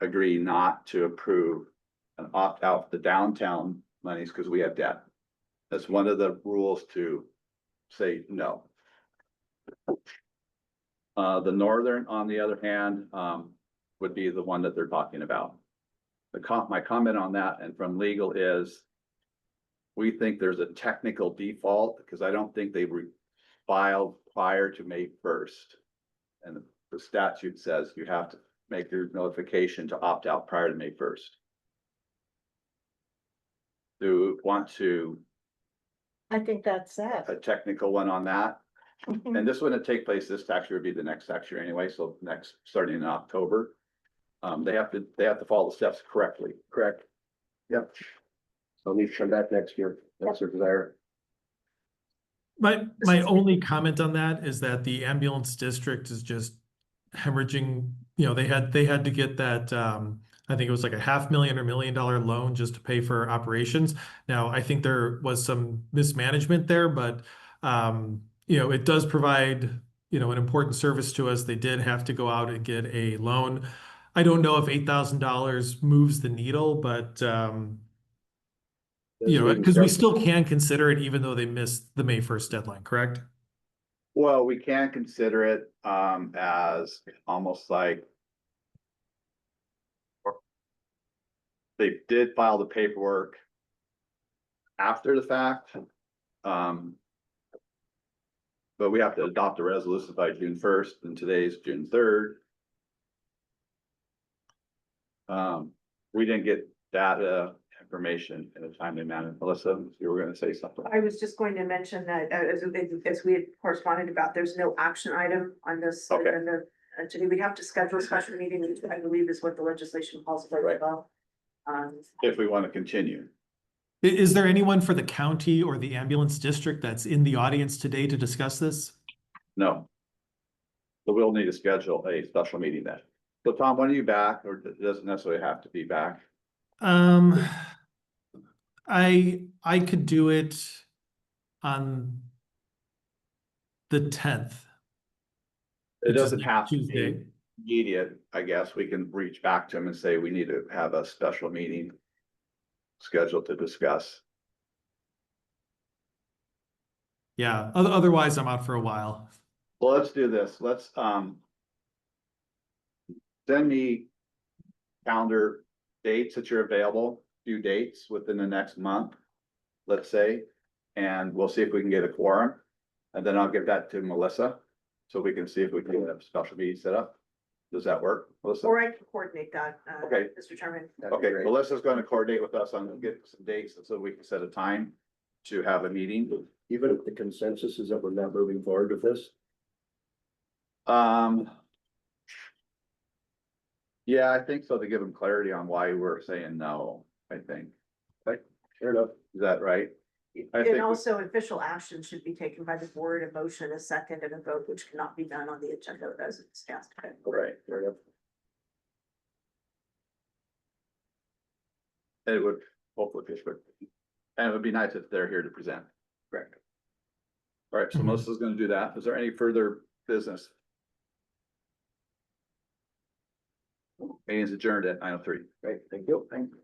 agree not to approve an opt-out for the downtown monies because we have debt. That's one of the rules to say no. The northern, on the other hand, would be the one that they're talking about. My comment on that and from legal is we think there's a technical default because I don't think they filed prior to May 1st. And the statute says you have to make your notification to opt out prior to May 1st. Do you want to, I think that's that. a technical one on that? And this wouldn't take place this tax year, would be the next tax year anyway, so next, starting in October. They have to follow the steps correctly, correct? Yep. So need to come back next year. That's their desire. My only comment on that is that the ambulance district is just hemorrhaging, they had to get that, I think it was like a $500,000 or $1 million loan just to pay for operations. Now, I think there was some mismanagement there, but, it does provide, an important service to us. They did have to go out and get a loan. I don't know if $8,000 moves the needle, but, because we still can consider it even though they missed the May 1st deadline, correct? Well, we can consider it as almost like they did file the paperwork after the fact. But we have to adopt a resolution by June 1st, and today's June 3rd. We didn't get data information in a timely manner. Melissa, you were gonna say something? I was just going to mention that, as we had corresponded about, there's no action item on this. Okay. agenda. Today, we have to schedule a special meeting, which I believe is what the legislation calls for. Right. Well. If we want to continue. Is there anyone for the county or the ambulance district that's in the audience today to discuss this? No. So we'll need to schedule a special meeting then. So Tom, when are you back, or it doesn't necessarily have to be back? I could do it on the 10th. It which is doesn't have to Tuesday. be immediate, I guess. We can reach back to him and say we need to have a special meeting scheduled to discuss. Yeah, otherwise I'm out for a while. Well, let's do this. Let's send me calendar dates that you're available, few dates within the next month, let's say, and we'll see if we can get a quorum. And then I'll give that to Melissa, so we can see if we can get a special meeting set up. Does that work, Melissa? Or I can coordinate that, Okay. Mr. Chairman. Okay, Melissa's gonna coordinate with us on getting some dates, so we can set a time to have a meeting. Even if the consensus is that we're not moving forward with this, Yeah, I think so, to give them clarity on why we're saying no, I think. fair enough. Is that right? I think And we- also official action should be taken by the board, a motion, a second, and a vote, which cannot be done on the agenda as it stands. Right. Fair enough. It would hopefully be good. And it would be nice if they're here to present. Correct. All right, so Mhm. Melissa's gonna do that. Is there any further business? Meeting is adjourned at 9:03. Great, thank you. Thanks,